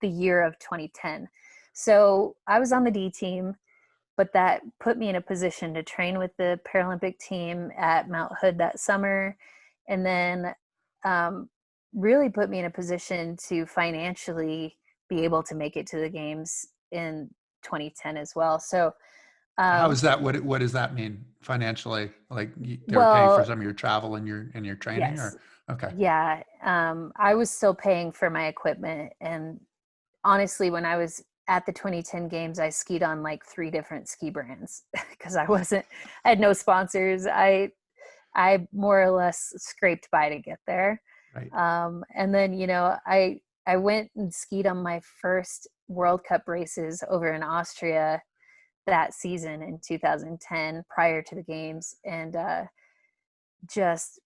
the year of 2010. So I was on the D team, but that put me in a position to train with the Paralympic team at Mount Hood that summer, and then really put me in a position to financially be able to make it to the games in 2010 as well. So How um, is that? What does that mean financially? Like, they were paying for well, some of your travel and your training, yes. or okay. Yeah. I was still paying for my equipment. And honestly, when I was at the 2010 games, I skied on like 3 different ski brands because I had no sponsors. I more or less scraped by to get there. Right. And then, I went and skied on my first World Cup races over in Austria that season in 2010 prior to the games. And just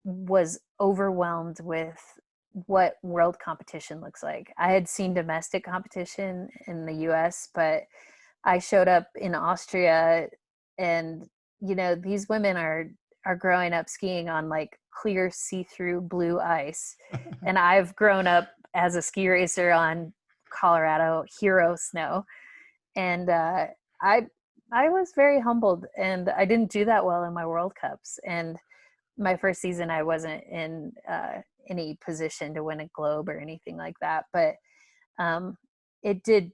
was overwhelmed with what world competition looks like. I had seen domestic competition in the US, but I showed up in Austria, and these women are growing up skiing on like clear see-through blue ice, and I've grown up as a ski racer on Colorado hero snow. And I I was very humbled, and I didn't do that well in my World Cups. And my first season, I wasn't in any position to win a globe or anything like that, but um, it did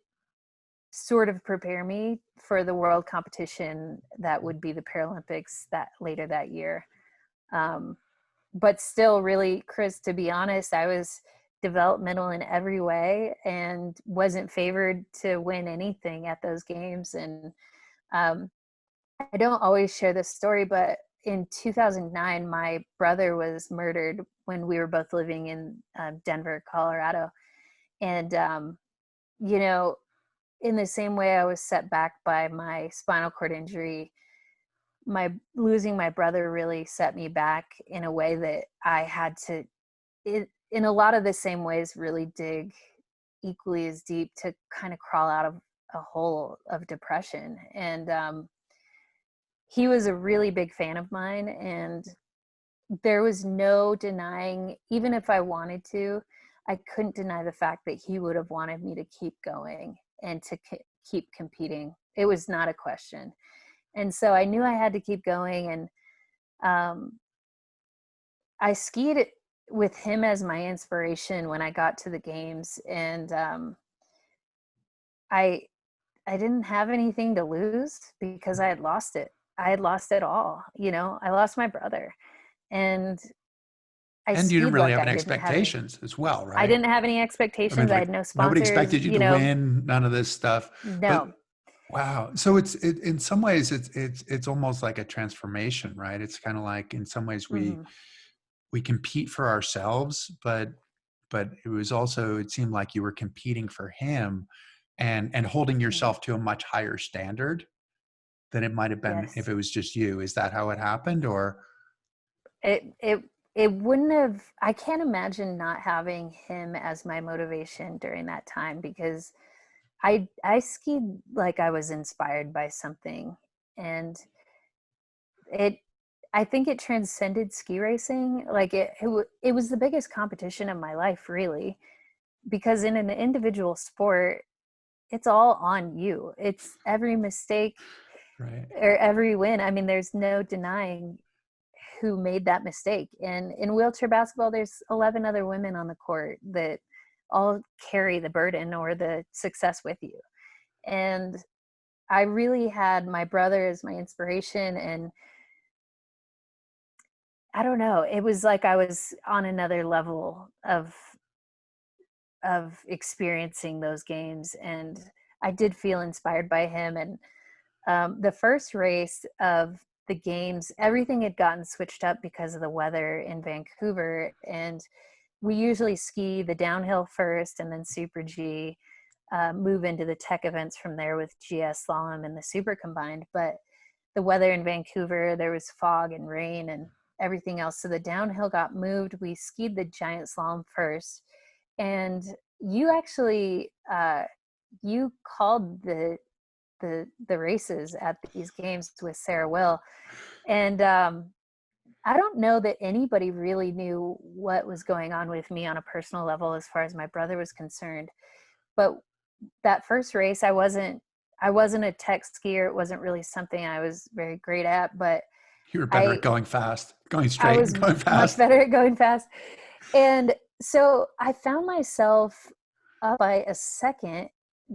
sort of prepare me for the world competition that would be the Paralympics that later that year. Um, but still, really, Chris, to be honest, I was developmental in every way and wasn't favored to win anything at those games. And um, I don't always share this story, but in 2009, my brother was murdered when we were both living in Denver, Colorado. And, you know, in the same way I was set back by my spinal cord injury, my losing my brother really set me back in a way that I had to, in a lot of the same ways, really dig equally as deep to kind of crawl out of a hole of depression. And he was a really big fan of mine, and there was no denying, even if I wanted to, I couldn't deny the fact that he would have wanted me to keep going and to keep competing. It was not a question. And so I knew I had to keep going. And um, I skied with him as my inspiration when I got to the games. And I, I didn't have anything to lose because I had lost it. I had lost it all. I lost my brother, and I And you didn't skied really like have I any didn't have any. expectations as well, I right? didn't have any I mean, expectations. I like, had no nobody sponsors. expected you to win, none of this stuff. But No. wow. So in some ways it's almost like a transformation, right? It's kind of like, in some ways, Hmm. we compete for ourselves, but it seemed like you were competing for him, and holding Hmm. yourself to a much higher standard than it might have been if Yes. it was just you. Is that how it happened, or? It wouldn't have. I can't imagine not having him as my motivation during that time, because I skied like I was inspired by something, and it I think it transcended ski racing. Like it was the biggest competition of my life, really, because in an individual sport, it's all on you. It's every mistake Right. or every win. I mean, there's no denying who made that mistake. And in wheelchair basketball, there's 11 other women on the court that all carry the burden or the success with you. And I really had my brother as my inspiration. And I don't know, it was like I was on another level of experiencing those games. And I did feel inspired by him. And the first race of the games, everything had gotten switched up because of the weather in Vancouver. And we usually ski the downhill first and then Super G, move into the tech events from there with GS Slalom and the Super Combined. But the weather in Vancouver, there was fog and rain and everything else. So the downhill got moved. We skied the giant slalom first. And you actually, you called the races at these games with Sarah Will. And I don't know that anybody really knew what was going on with me on a personal level as far as my brother was concerned. But that first race, I wasn't a tech skier. It wasn't really something I was very great at, but You were better at I going fast, going I straight and was going much fast. better at going fast. And so I found myself up by a second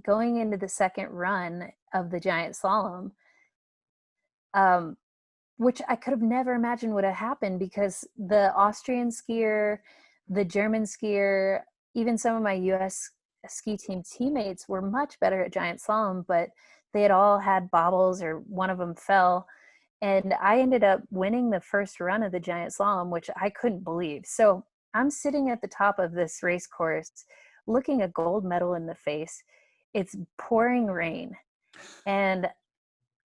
going into the second run of the giant slalom, um, which I could have never imagined would have happened because the Austrian skier, the German skier, even some of my US ski team teammates were much better at giant slalom, but they had all had bobbles or one of them fell. And I ended up winning the first run of the giant slalom, which I couldn't believe. So I'm sitting at the top of this race course, looking a gold medal in the face. It's pouring rain. And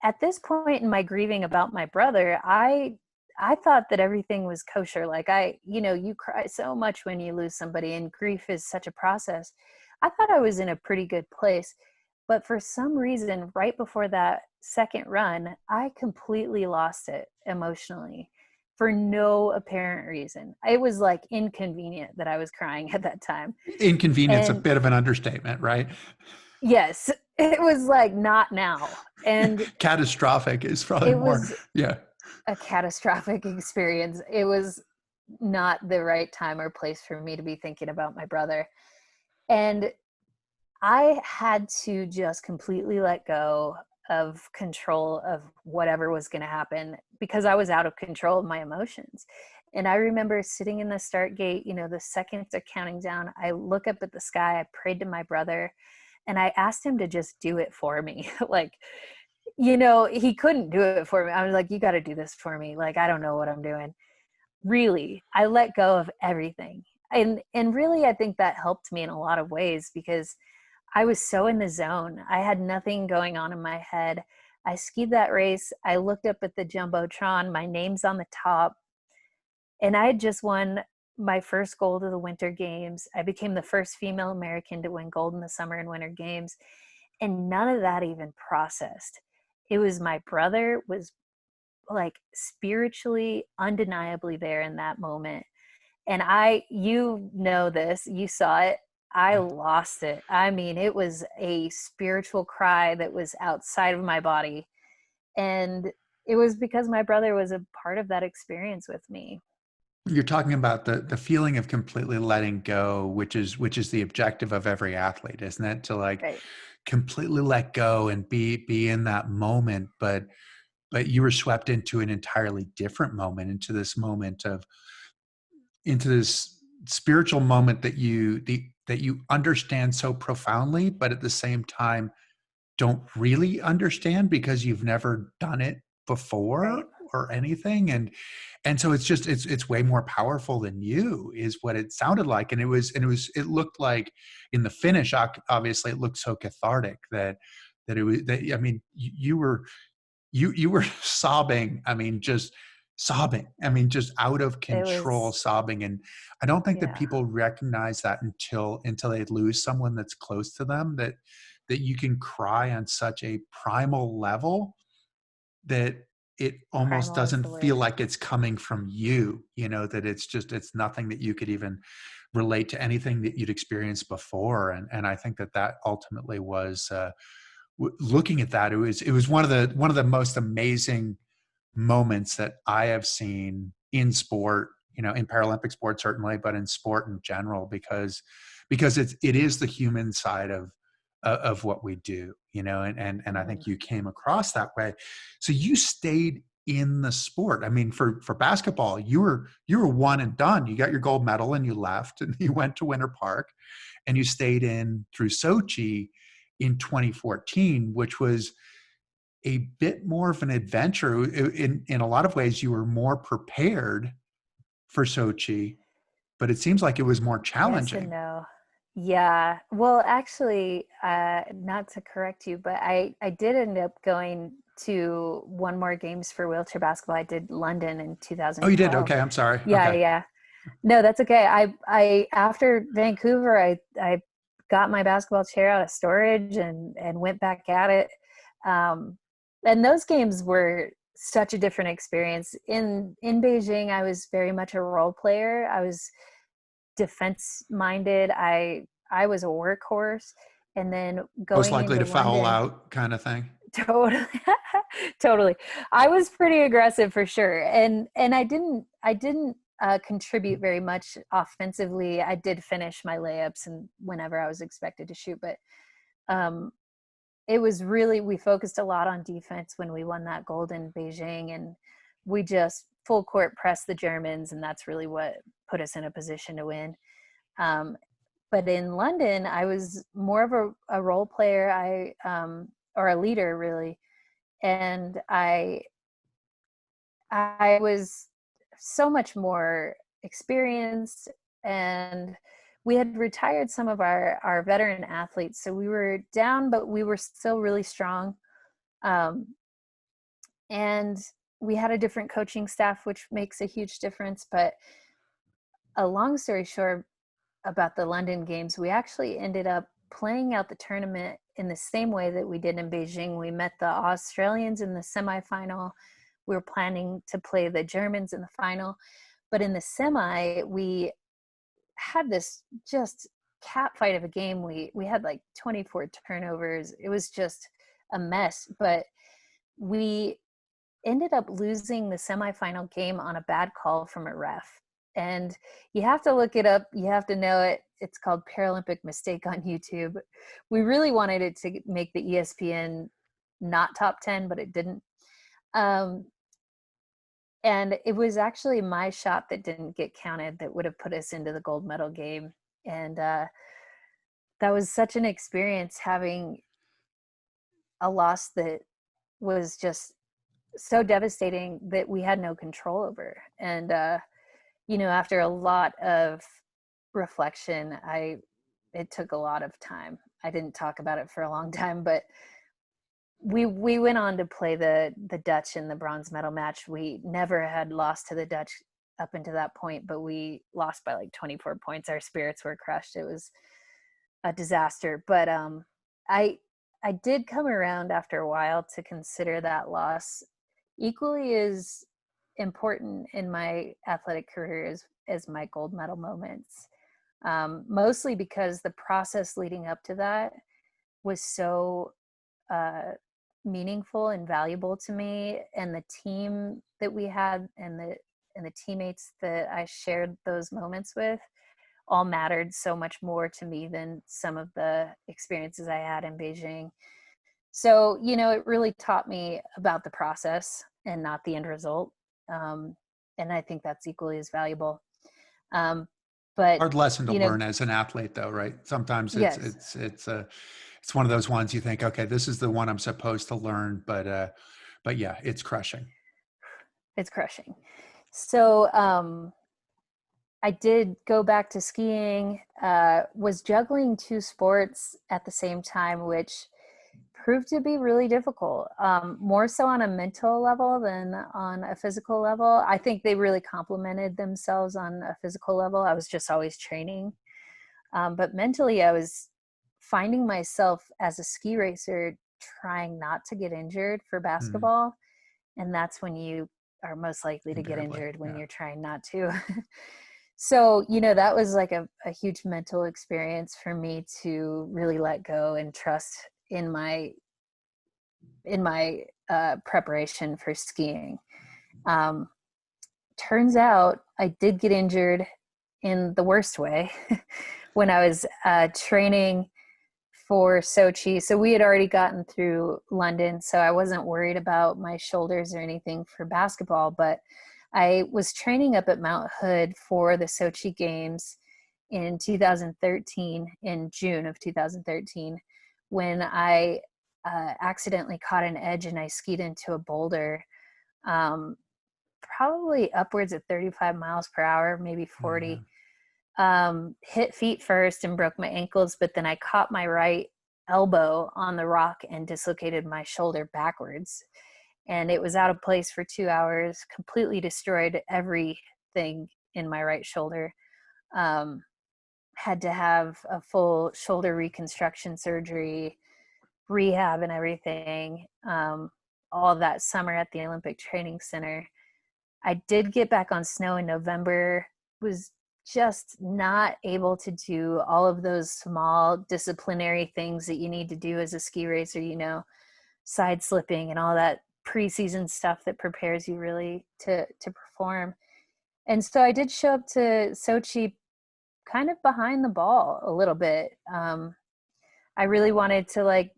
at this point in my grieving about my brother, I thought that everything was kosher. Like you cry so much when you lose somebody, and grief is such a process. I thought I was in a pretty good place. But for some reason, right before that second run, I completely lost it emotionally for no apparent reason. It was like inconvenient that I was crying at that time. Inconvenience, a And bit of an understatement, right? yes, it was like not now. And Catastrophic is probably it more. was Yeah. a catastrophic experience. It was not the right time or place for me to be thinking about my brother. And I had to just completely let go of control of whatever was going to happen because I was out of control of my emotions. And I remember sitting in the start gate, the seconds are counting down. I look up at the sky, I prayed to my brother, and I asked him to just do it for me. Like, he couldn't do it for me. I was like, you got to do this for me. Like, I don't know what I'm doing. Really, I let go of everything. And really, I think that helped me in a lot of ways because I was so in the zone. I had nothing going on in my head. I skied that race. I looked up at the Jumbotron, my name's on the top, and I had just won my first gold of the Winter Games. I became the first female American to win gold in the Summer and Winter Games, and none of that even processed. It was my brother was like spiritually undeniably there in that moment. And you know this, you saw it. I lost it. I mean, it was a spiritual cry that was outside of my body. And it was because my brother was a part of that experience with me. You're talking about the feeling of completely letting go, which is the objective of every athlete, isn't it? To like Right. completely let go and be in that moment, but you were swept into an entirely different moment, into this spiritual moment that you understand so profoundly, but at the same time don't really understand because you've never done it before Right. or anything. And so it's way more powerful than you is what it sounded like. And it looked like in the finish, obviously it looked so cathartic that it was that, I mean, you were sobbing. I mean, just sobbing. I mean, just out of It control was, sobbing. And I don't think that yeah. people recognize that until they lose someone that's close to them, that you can cry on such a primal level that it almost Primal is doesn't the feel word. like it's coming from you, that it's nothing that you could even relate to anything that you'd experienced before. And I think that ultimately was, looking at that, it was one of the most amazing moments that I have seen in sport, in Paralympic sport certainly, but in sport in general, because it is the human side of what we do, and I Mhm. think you came across that way. So you stayed in the sport. I mean, for basketball, you were one and done. You got your gold medal and you left and you went to Winter Park and you stayed in through Sochi in 2014, which was a bit more of an adventure. In a lot of ways, you were more prepared for Sochi, but it seems like it was more Yes and challenging. no. Yeah. Well, actually, not to correct you, but I did end up going to one more games for wheelchair basketball. I did London in Oh, you did? 2012. Okay, I'm sorry. Yeah, Okay. yeah. No, that's okay. I after Vancouver, I got my basketball chair out of storage and went back at it. Um, and those games were such a different experience. In Beijing, I was very much a role player. I was defense minded. I was a workhorse. And then Most going likely into to foul London, out kind of thing. totally, totally. I was pretty aggressive for sure, and I didn't contribute very much offensively. I did finish my layups and whenever I was expected to shoot, but um, it was really, we focused a lot on defense when we won that gold in Beijing, and we just full court pressed the Germans, and that's really what put us in a position to win. Um, but in London, I was more of a role player. Or a leader really, and I was so much more experienced, and we had retired some of our veteran athletes, so we were down, but we were still really strong. Um, and we had a different coaching staff, which makes a huge difference. But a long story short about the London games, we actually ended up playing out the tournament in the same way that we did in Beijing. We met the Australians in the semifinal. We were planning to play the Germans in the final. But in the semi, we had this just cat fight of a game. We had like 24 turnovers. It was just a mess. But we ended up losing the semifinal game on a bad call from a ref. And you have to look it up. You have to know it. It's called Paralympic Mistake on YouTube. We really wanted it to make the ESPN not top 10, but it didn't. Um, and it was actually my shot that didn't get counted that would have put us into the gold medal game. And that was such an experience, having a loss that was just so devastating that we had no control over. And after a lot of reflection, it took a lot of time. I didn't talk about it for a long time, but we went on to play the Dutch in the bronze medal match. We never had lost to the Dutch up until that point, but we lost by like 24 points. Our spirits were crushed. It was a disaster. But I I did come around after a while to consider that loss equally as important in my athletic career as my gold medal moments. Mostly because the process leading up to that was so uh, meaningful and valuable to me, and the team that we had and the teammates that I shared those moments with all mattered so much more to me than some of the experiences I had in Beijing. So, it really taught me about the process and not the end result. Um, and I think that's equally as valuable. Um, but, Hard lesson to you know, learn as an athlete, though, right? Sometimes it's yes, it's it's a it's one of those ones you think, okay, this is the one I'm supposed to learn, but yeah, it's crushing. it's crushing. So, I did go back to skiing, was juggling two sports at the same time, which proved to be really difficult, more so on a mental level than on a physical level. I think they really complemented themselves on a physical level. I was just always training. But mentally, I was finding myself as a ski racer trying not to get injured for Mm, basketball. And that's when you are most likely to get invariably. injured, when Yeah. you're trying not to. So, you know, that was like a huge mental experience for me to really let go and trust in my preparation for skiing. Um, Turns out I did get injured in the worst way when I was training for Sochi. So we had already gotten through London, so I wasn't worried about my shoulders or anything for basketball, but I was training up at Mount Hood for the Sochi Games in 2013, in June of 2013, when I accidentally caught an edge and I skied into a boulder, um, probably upwards of 35 miles per hour, maybe Oh, yeah. 40. Hit feet first and broke my ankles, but then I caught my right elbow on the rock and dislocated my shoulder backwards. And it was out of place for 2 hours, completely destroyed everything in my right shoulder. Um, had to have a full shoulder reconstruction surgery, rehab, and everything. All that summer at the Olympic Training Center. I did get back on snow in November, was just not able to do all of those small disciplinary things that you need to do as a ski racer, you know, side slipping and all that preseason stuff that prepares you really to perform. And so I did show up to Sochi kind of behind the ball a little bit. I really wanted to like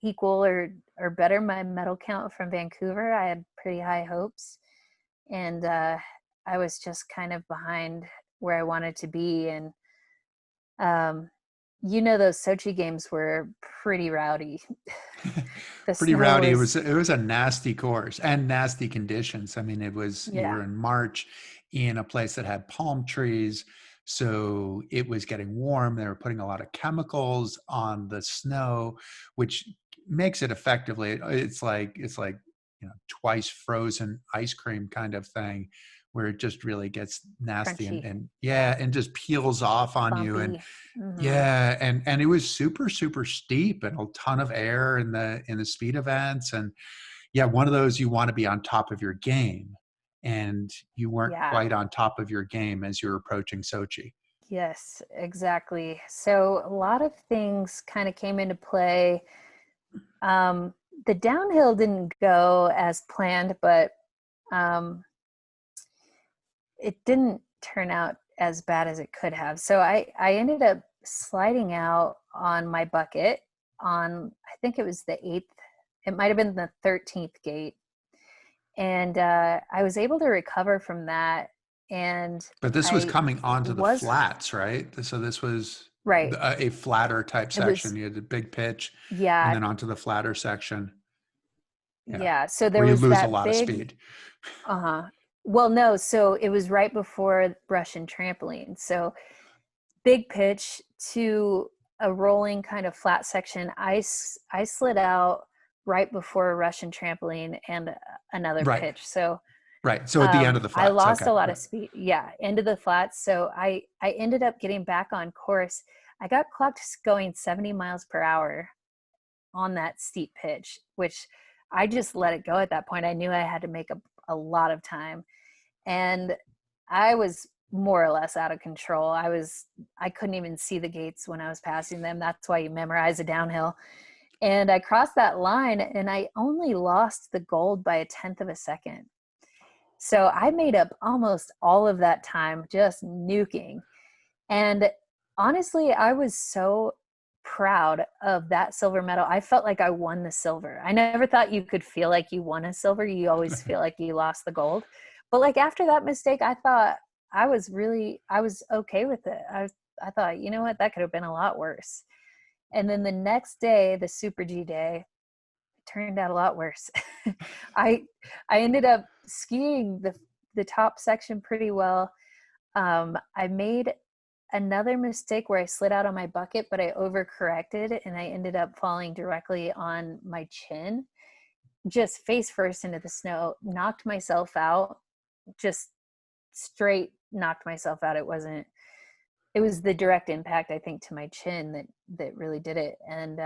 equal or better my medal count from Vancouver. I had pretty high hopes, and I was just kind of behind where I wanted to be. And um, you know, those Sochi games were pretty rowdy. The Pretty snow rowdy. was, It was a nasty course and nasty conditions. I mean, it was you yeah, were in March in a place that had palm trees, so it was getting warm. They were putting a lot of chemicals on the snow, which makes it effectively it's like twice frozen ice cream kind of thing, where it just really gets nasty crunchy, and yeah, yeah, and just peels off on you. And bumpy. Hmm. yeah, and it was super super steep and a ton of air in the speed events. And yeah, one of those you want to be on top of your game, and you weren't Yeah, quite on top of your game as you're approaching Sochi. yes, exactly. So a lot of things kind of came into play. Um, the downhill didn't go as planned, but um, it didn't turn out as bad as it could have. So I ended up sliding out on my bucket on, I think it was the 8th, it might have been the 13th gate. And I was able to recover from that. And But this was I coming onto the was flats, right? So this was right. a flatter type It was, section. You had the big pitch and yeah, then onto the flatter section. Yeah. yeah. So there Where you was lose a that lot of big, speed. uh-huh. Well, no, so it was right before Russian trampoline. So big pitch to a rolling kind of flat section. I slid out right before a Russian trampoline and another Right. pitch. So Right. So at the end of the I flats. lost Okay. a lot of Right. speed. Yeah, into the flats. So I ended up getting back on course. I got clocked going 70 miles per hour on that steep pitch, which I just let it go at that point. I knew I had to make a lot of time. And I was more or less out of control. I couldn't even see the gates when I was passing them. That's why you memorize a downhill. And I crossed that line and I only lost the gold by a tenth of a second. So I made up almost all of that time just nuking. And honestly, I was so proud of that silver medal. I felt like I won the silver. I never thought you could feel like you won a silver. You always feel like you lost the gold. But like after that mistake, I thought I was okay with it. I thought, you know what, that could have been a lot worse. And then the next day, the Super G day, it turned out a lot worse. I I ended up skiing the top section pretty well. I made another mistake where I slid out on my bucket, but I overcorrected and I ended up falling directly on my chin, just face first into the snow, knocked myself out, just straight knocked myself out. it was the direct impact, I think, to my chin that really did it. And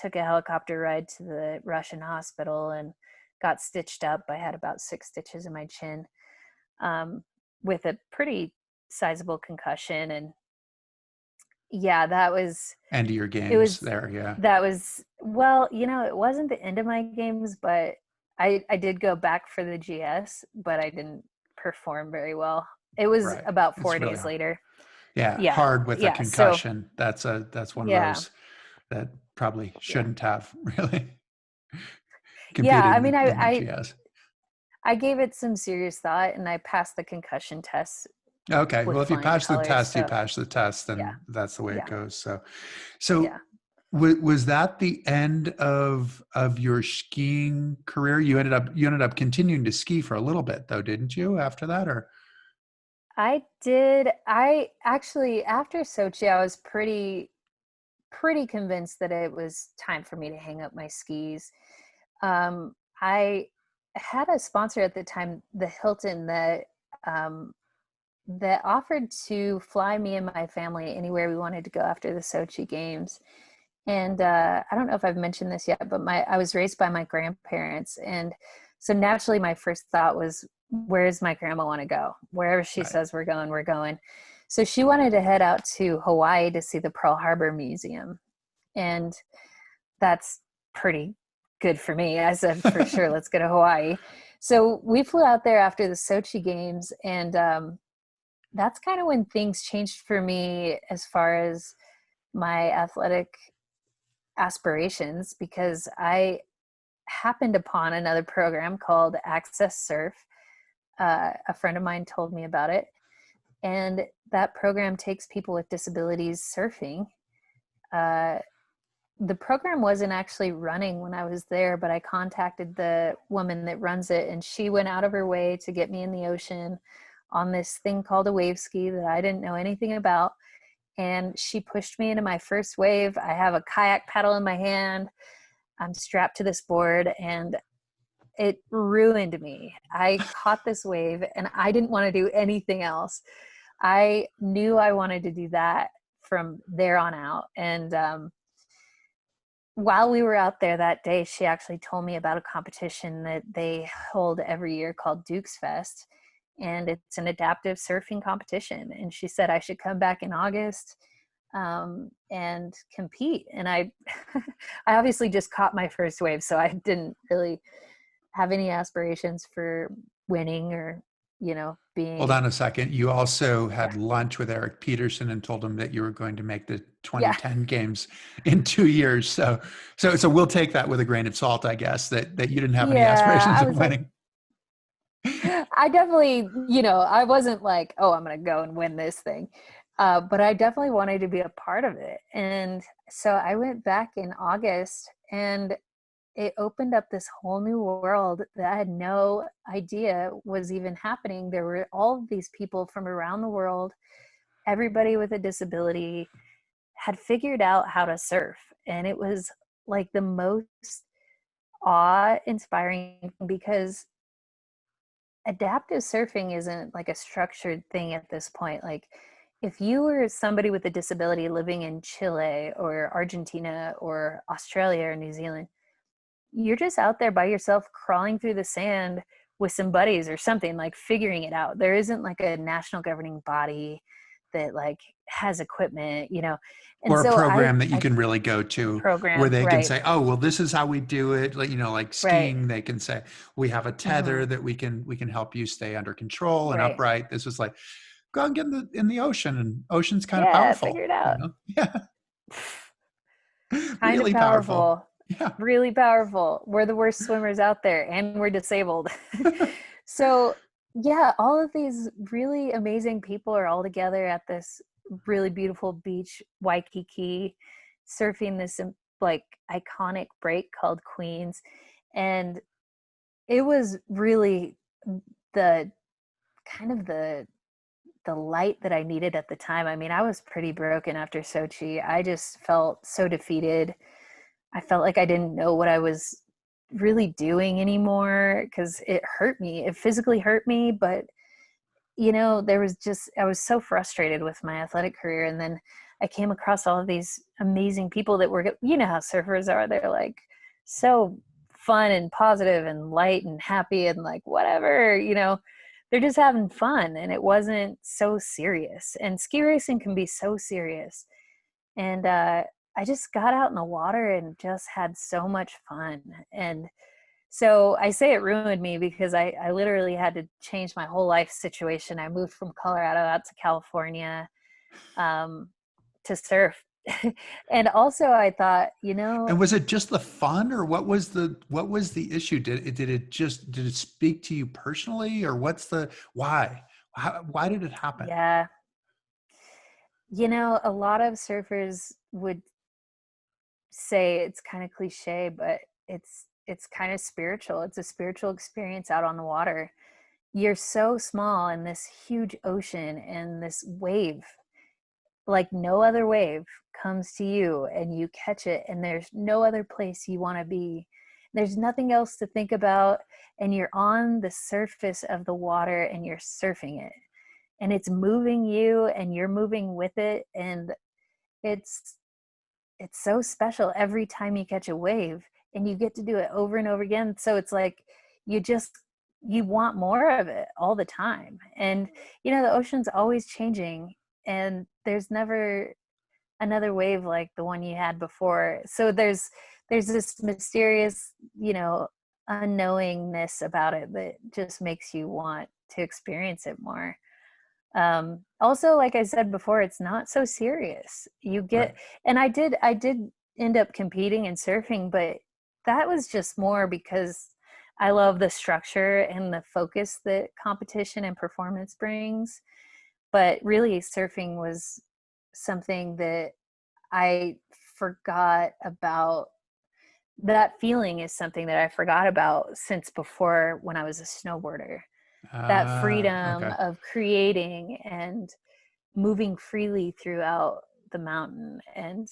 took a helicopter ride to the Russian hospital and got stitched up. I had about 6 stitches in my chin, with a pretty sizable concussion. And yeah, End of your it games was, there. Yeah. that was, well, it wasn't the end of my games, but I did go back for the GS, but I didn't perform very well. It was Right. about It's 4 really days hard. later. Yeah. Yeah. Hard with a Yeah. So, concussion. That's one of yeah. those that probably Yeah. shouldn't have really Yeah. competed I mean, in the GS. I gave it some serious thought and I passed the concussion test Okay. with Well, if you flying pass the colors. test, you So, pass the test, yeah. then that's the way it Yeah. goes. So, Yeah. so was that the end of your skiing career? You ended up continuing to ski for a little bit though, didn't you, after that? Or I did. I actually, after Sochi, I was pretty convinced that it was time for me to hang up my skis. I had a sponsor at the time, the Hilton, um, that offered to fly me and my family anywhere we wanted to go after the Sochi Games. And I don't know if I've mentioned this yet, but I was raised by my grandparents, and so naturally, my first thought was, "Where does my grandma want to go? Wherever she right. says we're going, we're going." So she wanted to head out to Hawaii to see the Pearl Harbor Museum, and that's pretty good for me. I said, for sure, let's go to Hawaii. So we flew out there after the Sochi Games, and that's kind of when things changed for me as far as my athletic aspirations, because I happened upon another program called Access Surf. A friend of mine told me about it. And that program takes people with disabilities surfing. Uh, the program wasn't actually running when I was there, but I contacted the woman that runs it, and she went out of her way to get me in the ocean on this thing called a wave ski that I didn't know anything about. And she pushed me into my first wave. I have a kayak paddle in my hand. I'm strapped to this board, and it ruined me. I caught this wave and I didn't want to do anything else. I knew I wanted to do that from there on out. And while we were out there that day, she actually told me about a competition that they hold every year called Duke's Fest. And it's an adaptive surfing competition. And she said I should come back in August and compete. And I, I obviously just caught my first wave, so I didn't really have any aspirations for winning or, Hold being, on a second. You also yeah, had lunch with Eric Peterson and told him that you were going to make the yeah, 2010 games in 2 years. So we'll take that with a grain of salt, I guess, that you didn't have any yeah. aspirations I of was like, winning. I definitely, I wasn't like, oh, I'm going to go and win this thing. But I definitely wanted to be a part of it. And so I went back in August, and it opened up this whole new world that I had no idea was even happening. There were all of these people from around the world. Everybody with a disability had figured out how to surf. And it was like the most awe-inspiring, because adaptive surfing isn't like a structured thing at this point. Like, if you were somebody with a disability living in Chile or Argentina or Australia or New Zealand, you're just out there by yourself crawling through the sand with some buddies or something, like figuring it out. There isn't like a national governing body that like has equipment, and Or a so program that you I can really go to where program, they can right, say, oh, well, this is how we do it. Like right, skiing, they can say, we have a hmm, tether that we can help you stay under control and right, upright. This is like, go out and get in the ocean, and ocean's kind of yeah, figure powerful, it out. Yeah. Kind of Really powerful. powerful, Yeah. really powerful. We're the worst swimmers out there, and we're disabled. So yeah, all of these really amazing people are all together at this really beautiful beach, Waikiki, surfing this like iconic break called Queens. And it was really the kind of the light that I needed at the time. I mean, I was pretty broken after Sochi. I just felt so defeated. I felt like I didn't know what I was really doing anymore, because it hurt me. It physically hurt me, but there was just, I was so frustrated with my athletic career. And then I came across all of these amazing people that were, how surfers are. They're like so fun and positive and light and happy and like whatever, they're just having fun. And it wasn't so serious. And ski racing can be so serious. And I just got out in the water and just had so much fun. And so I say it ruined me because I literally had to change my whole life situation. I moved from Colorado out to California um, to surf. And also I thought, And was it just the fun, or what was the issue? Did it speak to you personally, or why? Why did it happen? yeah, a lot of surfers would say it's kind of cliche, but it's kind of spiritual. It's a spiritual experience out on the water. You're so small in this huge ocean, and this wave, like no other wave, comes to you and you catch it, and there's no other place you want to be. There's nothing else to think about, and you're on the surface of the water and you're surfing it, and it's moving you and you're moving with it. And it's it's so special every time you catch a wave, and you get to do it over and over again. So it's like you just you want more of it all the time. And the ocean's always changing, and there's never another wave like the one you had before. So there's this mysterious, unknowingness about it that just makes you want to experience it more. Also, like I said before, it's not so serious. You Right. get, and I did end up competing in surfing, but that was just more because I love the structure and the focus that competition and performance brings. But really, surfing was something that I forgot about. That feeling is something that I forgot about since before, when I was a snowboarder. That freedom Okay. of creating and moving freely throughout the mountain. And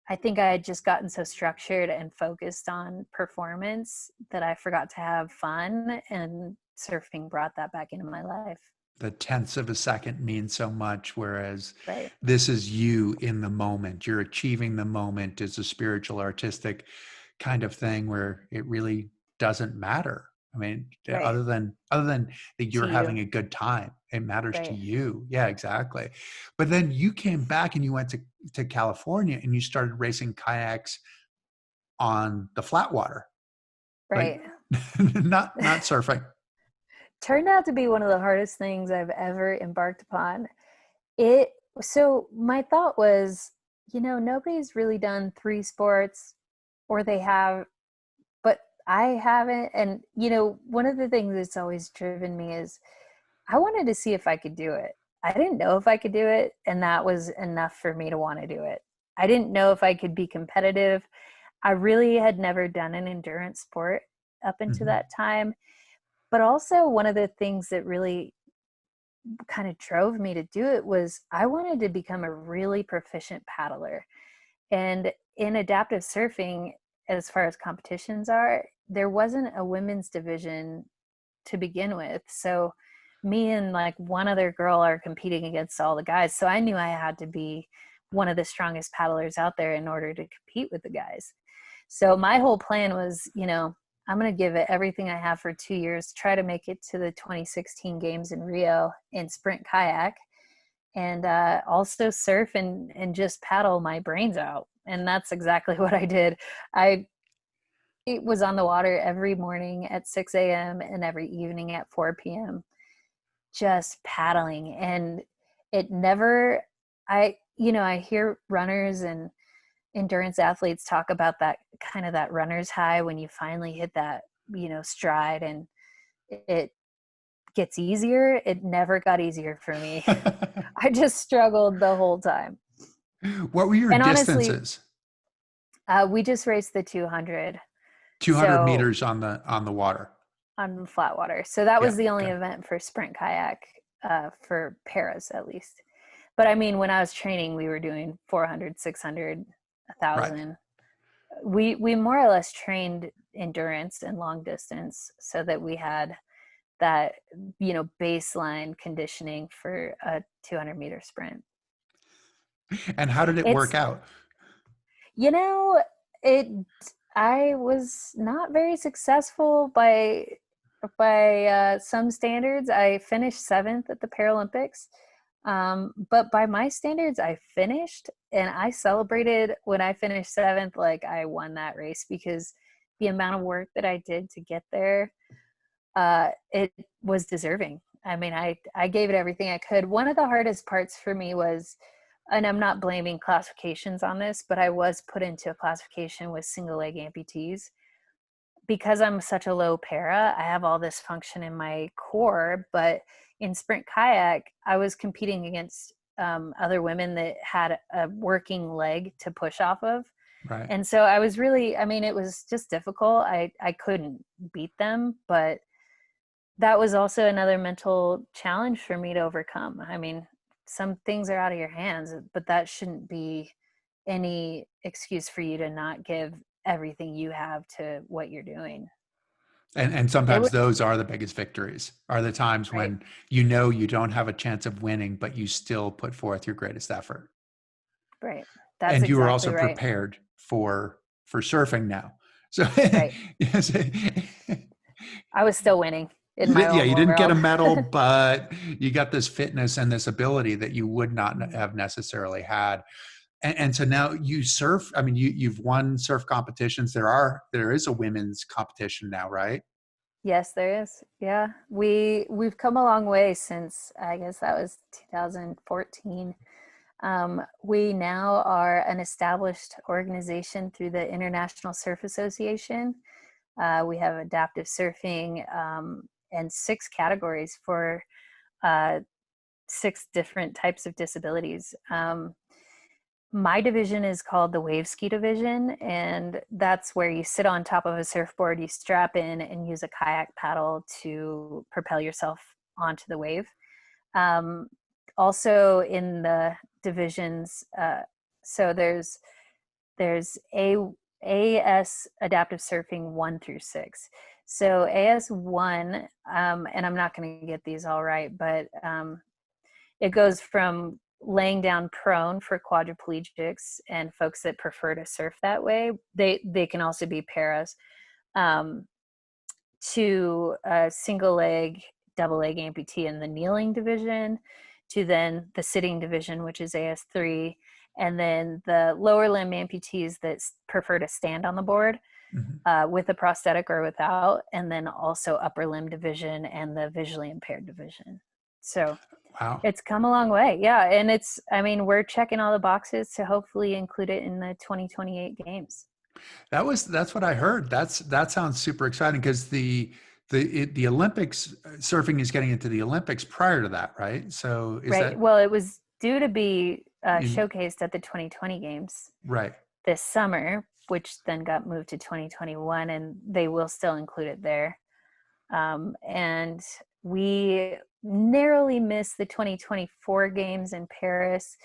I think I had just gotten so structured and focused on performance that I forgot to have fun, and surfing brought that back into my life. The tenths of a second mean so much, whereas Right, this is you in the moment. You're achieving the moment. It's a spiritual, artistic kind of thing where it really doesn't matter. I mean, right. other than that To you're you. having a good time, it matters to Right. you. Yeah, exactly. But then you came back and you went to California and you started racing kayaks on the flat water, like Right. not surfing. Turned out to be one of the hardest things I've ever embarked upon. It So my thought was, nobody's really done three sports, or they have, but I haven't. And one of the things that's always driven me is I wanted to see if I could do it. I didn't know if I could do it, and that was enough for me to want to do it. I didn't know if I could be competitive. I really had never done an endurance sport up into Mhm. that time. But also, one of the things that really kind of drove me to do it was I wanted to become a really proficient paddler. And in adaptive surfing, as far as competitions are, there wasn't a women's division to begin with. So me and like one other girl are competing against all the guys. So I knew I had to be one of the strongest paddlers out there in order to compete with the guys. So my whole plan was, I'm going to give it everything I have for 2 years, try to make it to the 2016 games in Rio in sprint kayak, and also surf and just paddle my brains out. And that's exactly what I did. I It was on the water every morning at 6 a.m. and every evening at 4 p.m., just paddling. And it never, I hear runners and endurance athletes talk about that kind of that runner's high when you finally hit that, stride, and it gets easier. It never got easier for me. I just struggled the whole time. What were your And honestly, distances? we just raced the 200. 200 So meters on the water. on flat water. So that Yeah. was the only Okay. event for sprint kayak, for paras at least. But I mean, when I was training, we were doing 400, 600, Right. 1,000. We more or less trained endurance and long distance so that we had that, baseline conditioning for a 200-meter sprint. And how did it work It's, out? you know, it I was not very successful by some standards. I finished 7th at the Paralympics. But by my standards, I finished, and I celebrated when I finished 7th like I won that race, because the amount of work that I did to get there, it was deserving. I mean, I gave it everything I could. One of the hardest parts for me was, and I'm not blaming classifications on this, but I was put into a classification with single leg amputees. Because I'm such a low para, I have all this function in my core, but in sprint kayak, I was competing against other women that had a working leg to push off of. Right. And so I was really, I mean, it was just difficult. I couldn't beat them, but that was also another mental challenge for me to overcome. I mean, some things are out of your hands, but that shouldn't be any excuse for you to not give everything you have to what you're doing. And It sometimes was those are the biggest victories, are the times right, when you know you don't have a chance of winning, but you still put forth your greatest effort. right. That's And you were exactly also right. prepared for surfing now. So Right. yes, I was still winning in my yeah, own you didn't get world. a medal, but you got this fitness and this ability that you would not Mhm. have necessarily had. And so now you surf. I mean, you've won surf competitions. There is a women's competition now, right? Yes, there is. Yeah. We've come a long way since, I guess that was 2014. We now are an established organization through the International Surf Association. We have adaptive surfing, and 6 categories for uh, 6 different types of disabilities. My division is called the wave ski division, and that's where you sit on top of a surfboard, you strap in, and use a kayak paddle to propel yourself onto the wave. Um, Also in the divisions, so there's AS adaptive surfing 1 through 6. So AS1, and I'm not going to get these all right, but it goes from laying down prone for quadriplegics and folks that prefer to surf that way. They can also be paras, um, to a single leg, double leg amputee in the kneeling division, to then the sitting division, which is AS3, and then the lower limb amputees that prefer to stand on the board, Mhm. with a prosthetic or without, and then also upper limb division and the visually impaired division. So Wow. it's come a long way. Yeah. And I mean, we're checking all the boxes to hopefully include it in the 2028 games. That's what I heard. That sounds super exciting because the Olympics, surfing is getting into the Olympics prior to that, right? So is Right. that Well, it was due to be in showcased at the 2020 games right? this summer, which then got moved to 2021, and they will still include it there. And we narrowly missed the 2024 games in Paris.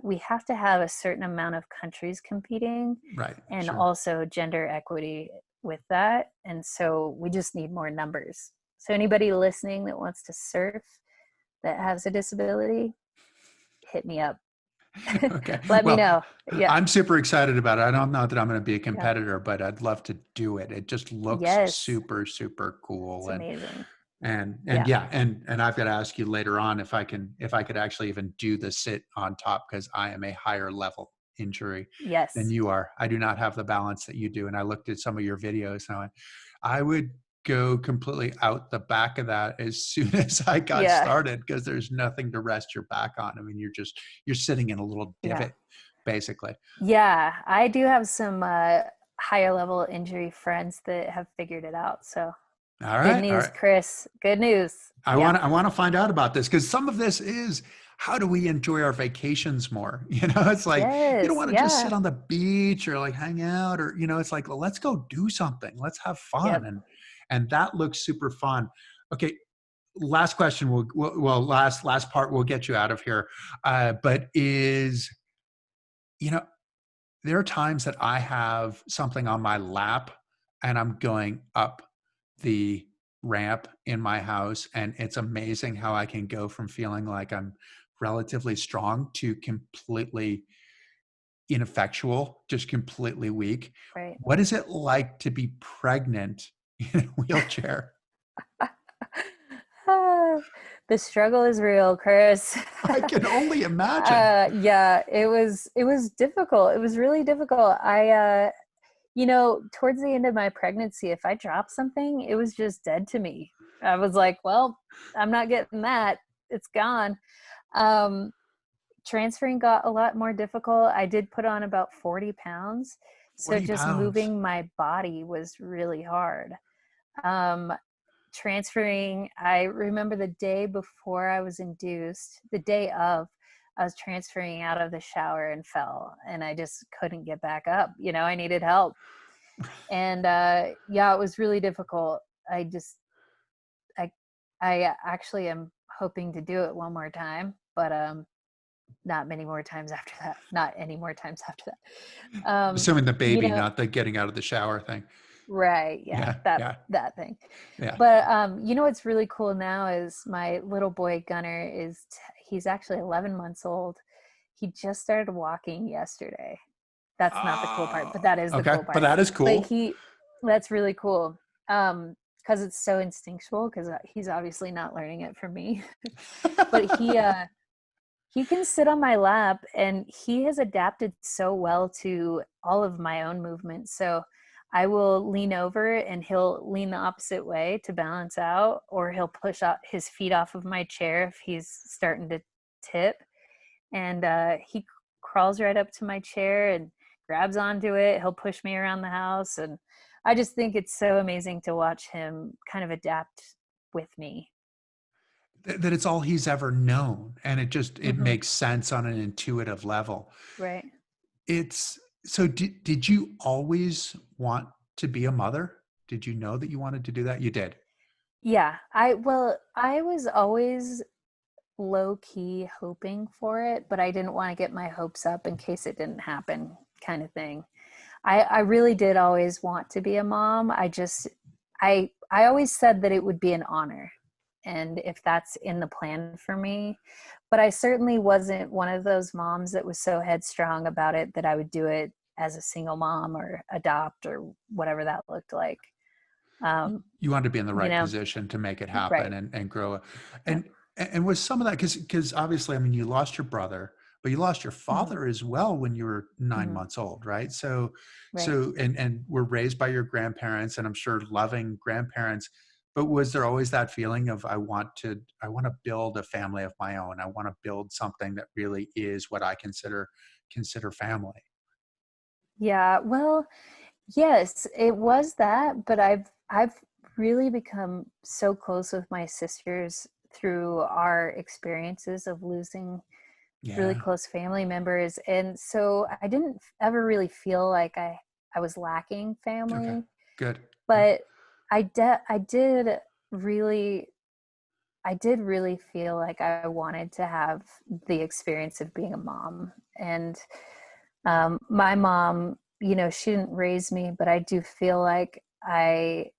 We have to have a certain amount of countries competing, Right. and Sure. also gender equity with that. And so we just need more numbers. So anybody listening that wants to surf that has a disability, hit me up. Okay. Let me Well, know. Yeah. I'm super excited about it. I don't know that I'm going to be a Yeah. competitor, but I'd love to do it. It just looks Yes. super, super cool. It's amazing. And Yeah. yeah, and I've got to ask you later on if I could actually even do the sit on top because I am a higher level injury than Yes. you are. I do not have the balance that you do. And I looked at some of your videos and I would go completely out the back of that as soon as I got Yeah. started because there's nothing to rest your back on. I mean, you're sitting in a little Yeah. divot basically. Yeah. I do have some higher level injury friends that have figured it out. So All good right. All news, right. Chris. Good news. Yeah. I want to find out about this because some of this is how do we enjoy our vacations more? You know, it's like you don't Yes. want to just sit Yeah. on the beach or like hang out or it's like well, let's go do something. Let's have fun Yep. and that looks super fun. Okay, last question. Well last part. We'll get you out of here. But is you know there are times that I have something on my lap and I'm going up the ramp in my house, and it's amazing how I can go from feeling like I'm relatively strong to completely ineffectual, just completely weak. Right. What is it like to be pregnant in a wheelchair? Ah, the struggle is real, Chris. I can only imagine. Yeah, it was difficult. It was really difficult. Towards the end of my pregnancy, if I dropped something, it was just dead to me. I was like, well, I'm not getting that. It's gone. Um, Transferring got a lot more difficult. I did put on about 40 pounds. So 40 just pounds. moving my body was really hard. Um, Transferring, I remember the day before I was induced, the day of, I was transferring out of the shower and fell, and I just couldn't get back up. I needed help. And yeah, it was really difficult. I I actually am hoping to do it one more time, but not many more times after that. Not any more times after that. I'm assuming the You baby, know, not the getting out of the shower thing. right, yeah, Yeah, that yeah, that thing. yeah. But what's really cool now is my little boy Gunner he's actually 11 months old. He just started walking yesterday. That's not the cool part, but that is the Okay, cool but part. that is But cool. that's really cool. Because it's so instinctual, because he's obviously not learning it from me. But he can sit on my lap, and he has adapted so well to all of my own movements. So I will lean over and he'll lean the opposite way to balance out, or he'll push out his feet off of my chair if he's starting to tip. And he crawls right up to my chair and grabs onto it. He'll push me around the house. And I just think it's so amazing to watch him kind of adapt with me. That it's all he's ever known, and it Hmm. makes sense on an intuitive level. Right. It's so did you always want to be a mother? Did you know that you wanted to do that? You did. Yeah. I was always low key hoping for it, but I didn't want to get my hopes up in case it didn't happen, kind of thing. I really did always want to be a mom. I always said that it would be an honor, and if that's in the plan for me. But I certainly wasn't one of those moms that was so headstrong about it that I would do it as a single mom or adopt or whatever that looked like. Um, You wanted to be in the you right know, position to make it happen right. and grow. Yep. And was some of that because obviously, I mean, you lost your brother, but you lost your Hmm. father as well when you were nine Hmm. months old, right? So Right. and were raised by your grandparents, and I'm sure loving grandparents. But was there always that feeling of I want to build a family of my own. I want to build something that really is what I consider family. Yeah. Well, yes, it was that, but I've really become so close with my sisters through our experiences of losing really Yeah. close family members, and so I didn't ever really feel like I was lacking Okay. family. Good. Good. But I did really feel like I wanted to have the experience of being a mom. And my mom, she didn't raise me, but I do feel like I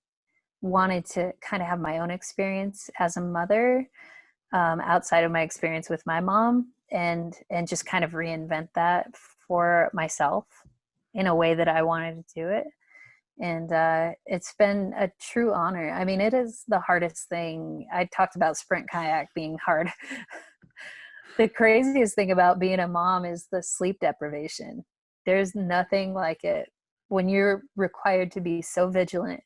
wanted to kind of have my own experience as a mother, outside of my experience with my mom, and just kind of reinvent that for myself in a way that I wanted to do it. And it's been a true honor. I mean, it is the hardest thing. I talked about sprint kayak being hard. The craziest thing about being a mom is the sleep deprivation. There's nothing like it when you're required to be so vigilant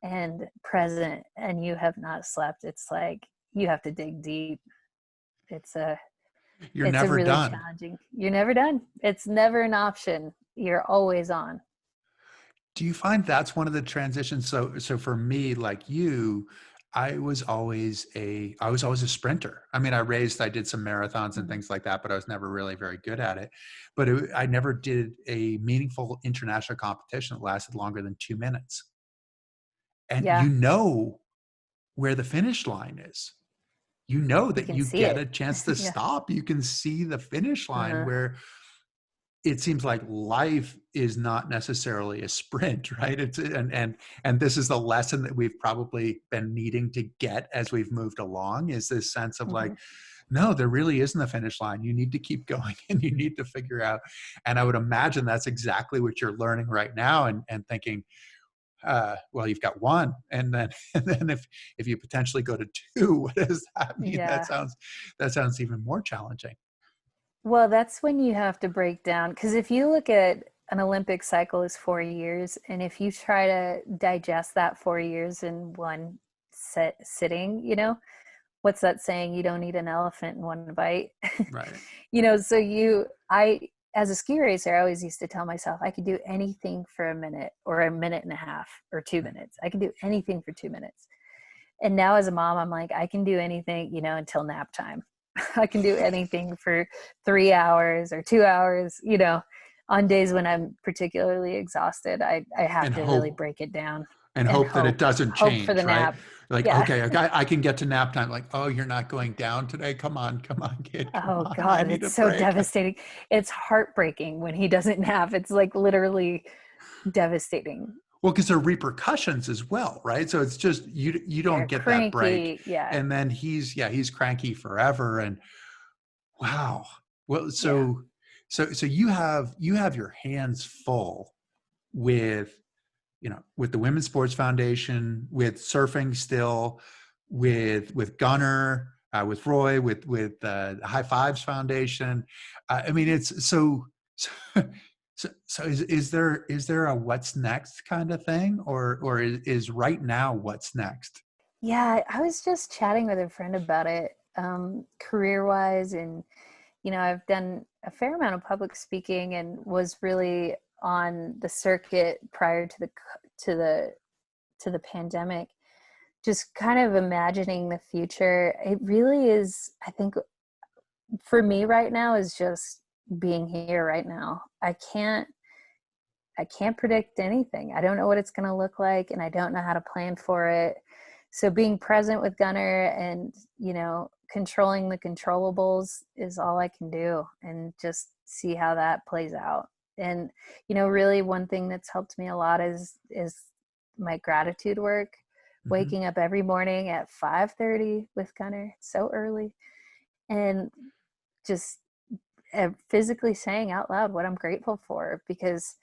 and present and you have not slept. It's like you have to dig deep. It's a You're it's a never really done. challenging. You're never done. It's never an option. You're always on. Do you find that's one of the transitions? So for me, like you, I was always a sprinter. I mean, I did some marathons and Mhm. things like that, but I was never really very good at it. But I never did a meaningful international competition that lasted longer than 2 minutes. And Yeah, you know where the finish line is. You know you that can you see get it. a chance to Yeah. stop. You can see the finish line Uh, where it seems like life is not necessarily a sprint, right? And this is the lesson that we've probably been needing to get as we've moved along, is this sense of like, Hmm. no, there really isn't a finish line. You need to keep going and you need to figure out. And I would imagine that's exactly what you're learning right now, and thinking, well, you've got one, and then and then if you potentially go to two, what does that mean? Yeah. That sounds even more challenging. Well, that's when you have to break down, because if you look at an Olympic cycle is 4 years, and if you try to digest that 4 years in one sitting, what's that saying? You don't eat an elephant in one bite. Right. So as a ski racer, I always used to tell myself I could do anything for a minute or a minute and a half or 2 minutes. I can do anything for 2 minutes. And now as a mom, I'm like, I can do anything, until nap time. I can do anything for 3 hours or 2 hours, on days when I'm particularly exhausted. I have And to really hope break it down and and hope that it doesn't hope for the change, right? nap. Like, Yeah. okay, I can get to nap time. Like, oh, you're not going down today. Come on, kid, come Oh on. I God, need it's a so break. devastating. It's heartbreaking when he doesn't nap. It's like literally devastating. Well, because there are repercussions as well, right? So it's just you don't They're get that break, cranky. Yeah. and then he's cranky forever. And wow. Well, Yeah. so you have your hands full with with the Women's Sports Foundation, with surfing still, with Gunner, with Roy, with the High Fives Foundation. I mean, it's so. So is there a what's next kind of thing, or is right now what's next? Yeah. I was just chatting with a friend about it, career wise. And, I've done a fair amount of public speaking and was really on the circuit prior to the pandemic, just kind of imagining the future. It really is, I think, for me right now, is just being here right now. I can't predict anything. I don't know what it's going to look like, and I don't know how to plan for it. So being present with Gunner and, controlling the controllables is all I can do, and just see how that plays out. And, really one thing that's helped me a lot is my gratitude work, Hmm. waking up every morning at 5:30 with Gunner, so early, and just physically saying out loud what I'm grateful for, because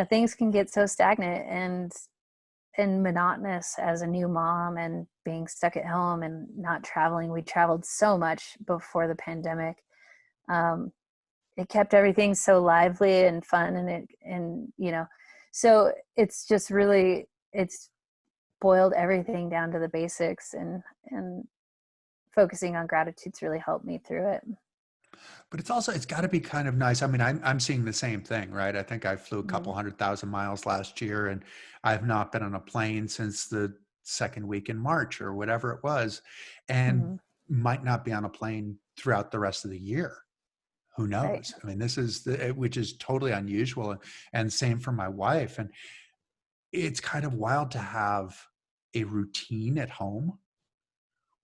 things can get so stagnant and monotonous as a new mom and being stuck at home and not traveling. We traveled so much before the pandemic. um, it kept everything so lively and fun, so it's just really, it's boiled everything down to the basics, and focusing on gratitude's really helped me through it. But it's got to be kind of nice. I mean, I'm seeing the same thing, right? I think I flew a Mm-hmm. couple 100,000 miles last year, and I've not been on a plane since the second week in March or whatever it was, and Mm-hmm. might not be on a plane throughout the rest of the year. Who Right. knows? I mean, which is totally unusual, and same for my wife. And it's kind of wild to have a routine at home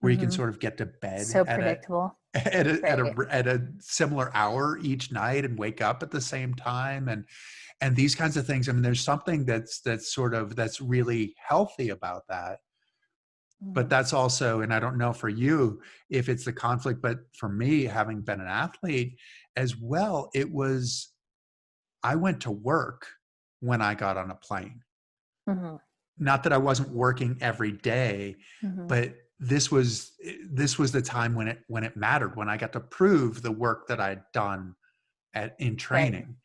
where you can Mm-hmm. sort of get to bed So at a predictable. at a at a Right. at a similar hour each night and wake up at the same time, and these kinds of things. I mean, there's something that's really healthy about that. But Mm-hmm. that's also, and I don't know for you if it's the conflict, but for me, having been an athlete as well, it was, I went to work when I got on a plane. Mm-hmm. Not that I wasn't working every day, Mm-hmm. but this was the time when it mattered, when I got to prove the work that I'd done in Right. training.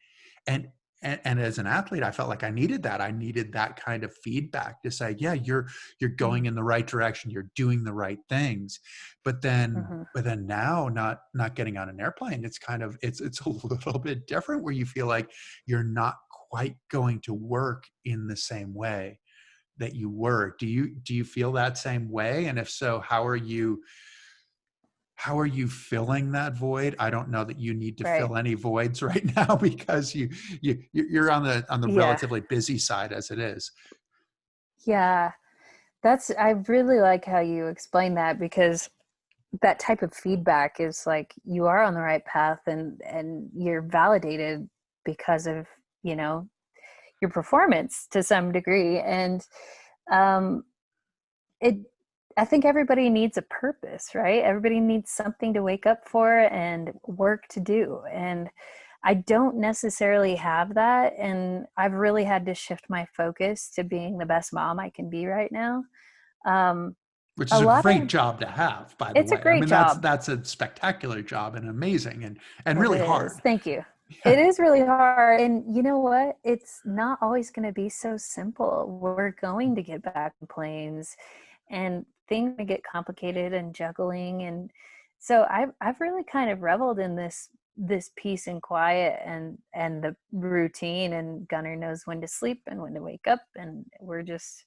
And, and as an athlete, I felt like I needed that. I needed that kind of feedback to say, yeah, you're going in the right direction, you're doing the right things. But then Mm-hmm. but then now, not getting on an airplane, it's kind of it's a little bit different, where you feel like you're not quite going to work in the same way that you were. Do you feel that same way? And if so, how are you filling that void? I don't know that you need to Right. fill any voids right now, because you're on the Yeah. relatively busy side as it is. Yeah. I really like how you explain that, because that type of feedback is like you are on the right path, and you're validated because of, you know, your performance to some degree. And um, it, I think everybody needs a purpose, right? Everybody needs something to wake up for and work to do. And I don't necessarily have that. And I've really had to shift my focus to being the best mom I can be right now. Um, Which a is a lot great of job to have, by the It's a way. I great mean, job. that's a spectacular job and amazing and It really is. hard. Thank you. Yeah. It is really hard. And you know what? It's not always going to be so simple. We're going to get back in planes and things get complicated and juggling. And so I've really kind of reveled in this peace and quiet and the routine, and Gunnar knows when to sleep and when to wake up, and we're just,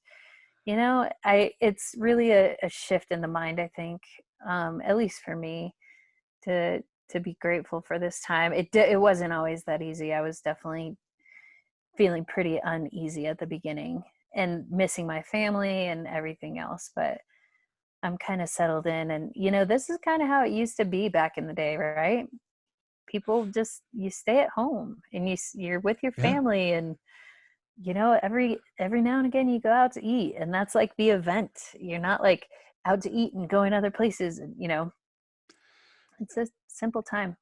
you know, it's really a shift in the mind, I think, at least for me, to be grateful for this time. It wasn't always that easy. I was definitely feeling pretty uneasy at the beginning and missing my family and everything else, but I'm kind of settled in. And you know, this is kind of how it used to be back in the day, right? People just, you stay at home and you're with your Yeah. family, and you know, every now and again you go out to eat, and that's like the event. You're not like out to eat and going other places, and you know, it's a simple time.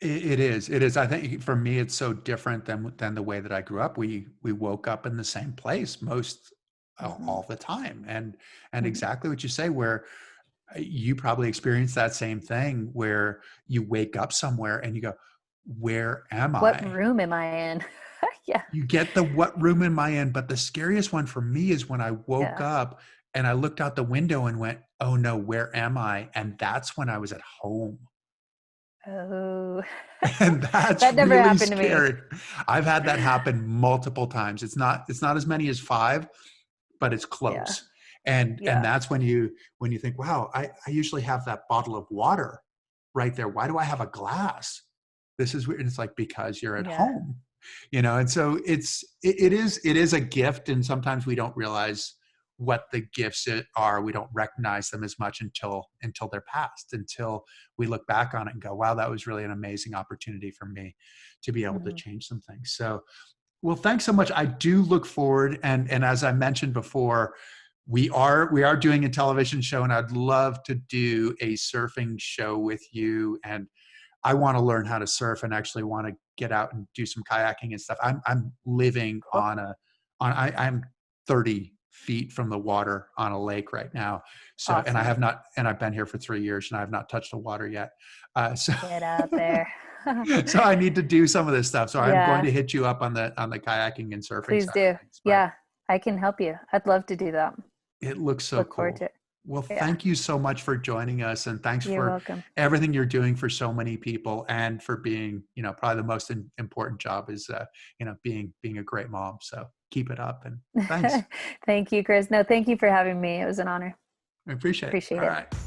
It is. It is. I think for me, it's so different than the way that I grew up. We woke up in the same place most Hmm. all the time, and Hmm. exactly what you say. Where you probably experience that same thing, where you wake up somewhere and you go, "Where am What I?" room am I in? Yeah. You get the "What room am I in?" But the scariest one for me is when I woke Yeah. up and I looked out the window and went, "Oh no, where am I?" And that's when I was at home. Oh, And that's that never really happened to me. scary. I've had that happen multiple times. It's not as many as 5, but it's Yeah. close. And Yeah. that's when you think, wow, I usually have that bottle of water right there. Why do I have a glass? This is weird. And it's like, because you're at Yeah. home, and so it is a gift. And sometimes we don't realize what the gifts are. We don't recognize them as much until they're past, until we look back on it and go, wow, that was really an amazing opportunity for me to be able to Hmm. change some things. So, well, thanks so much. I do look forward, and as I mentioned before, we are doing a television show, and I'd love to do a surfing show with you. And I want to learn how to surf and actually want to get out and do some kayaking and stuff. I'm living Cool. I'm 30 feet from the water on a lake right now. So, and I Awesome. have not, and I've been here for 3 years and I have not touched the water yet. So, Get out there. so I need to do some of this stuff. So I'm going Yeah. to hit you up on the kayaking and surfing Please side of do. things, but Yeah. I can help you. I'd love to do that. it looks so Look forward to cool. it. Well, Yeah. thank you so much for joining us, and thanks You're for welcome. everything you're doing for so many people, and for being, probably the most important job is, being a great mom. So keep it up, and thanks. Thank you, Chris. No, thank you for having me. It was an honor. I appreciate it. Appreciate All it. right.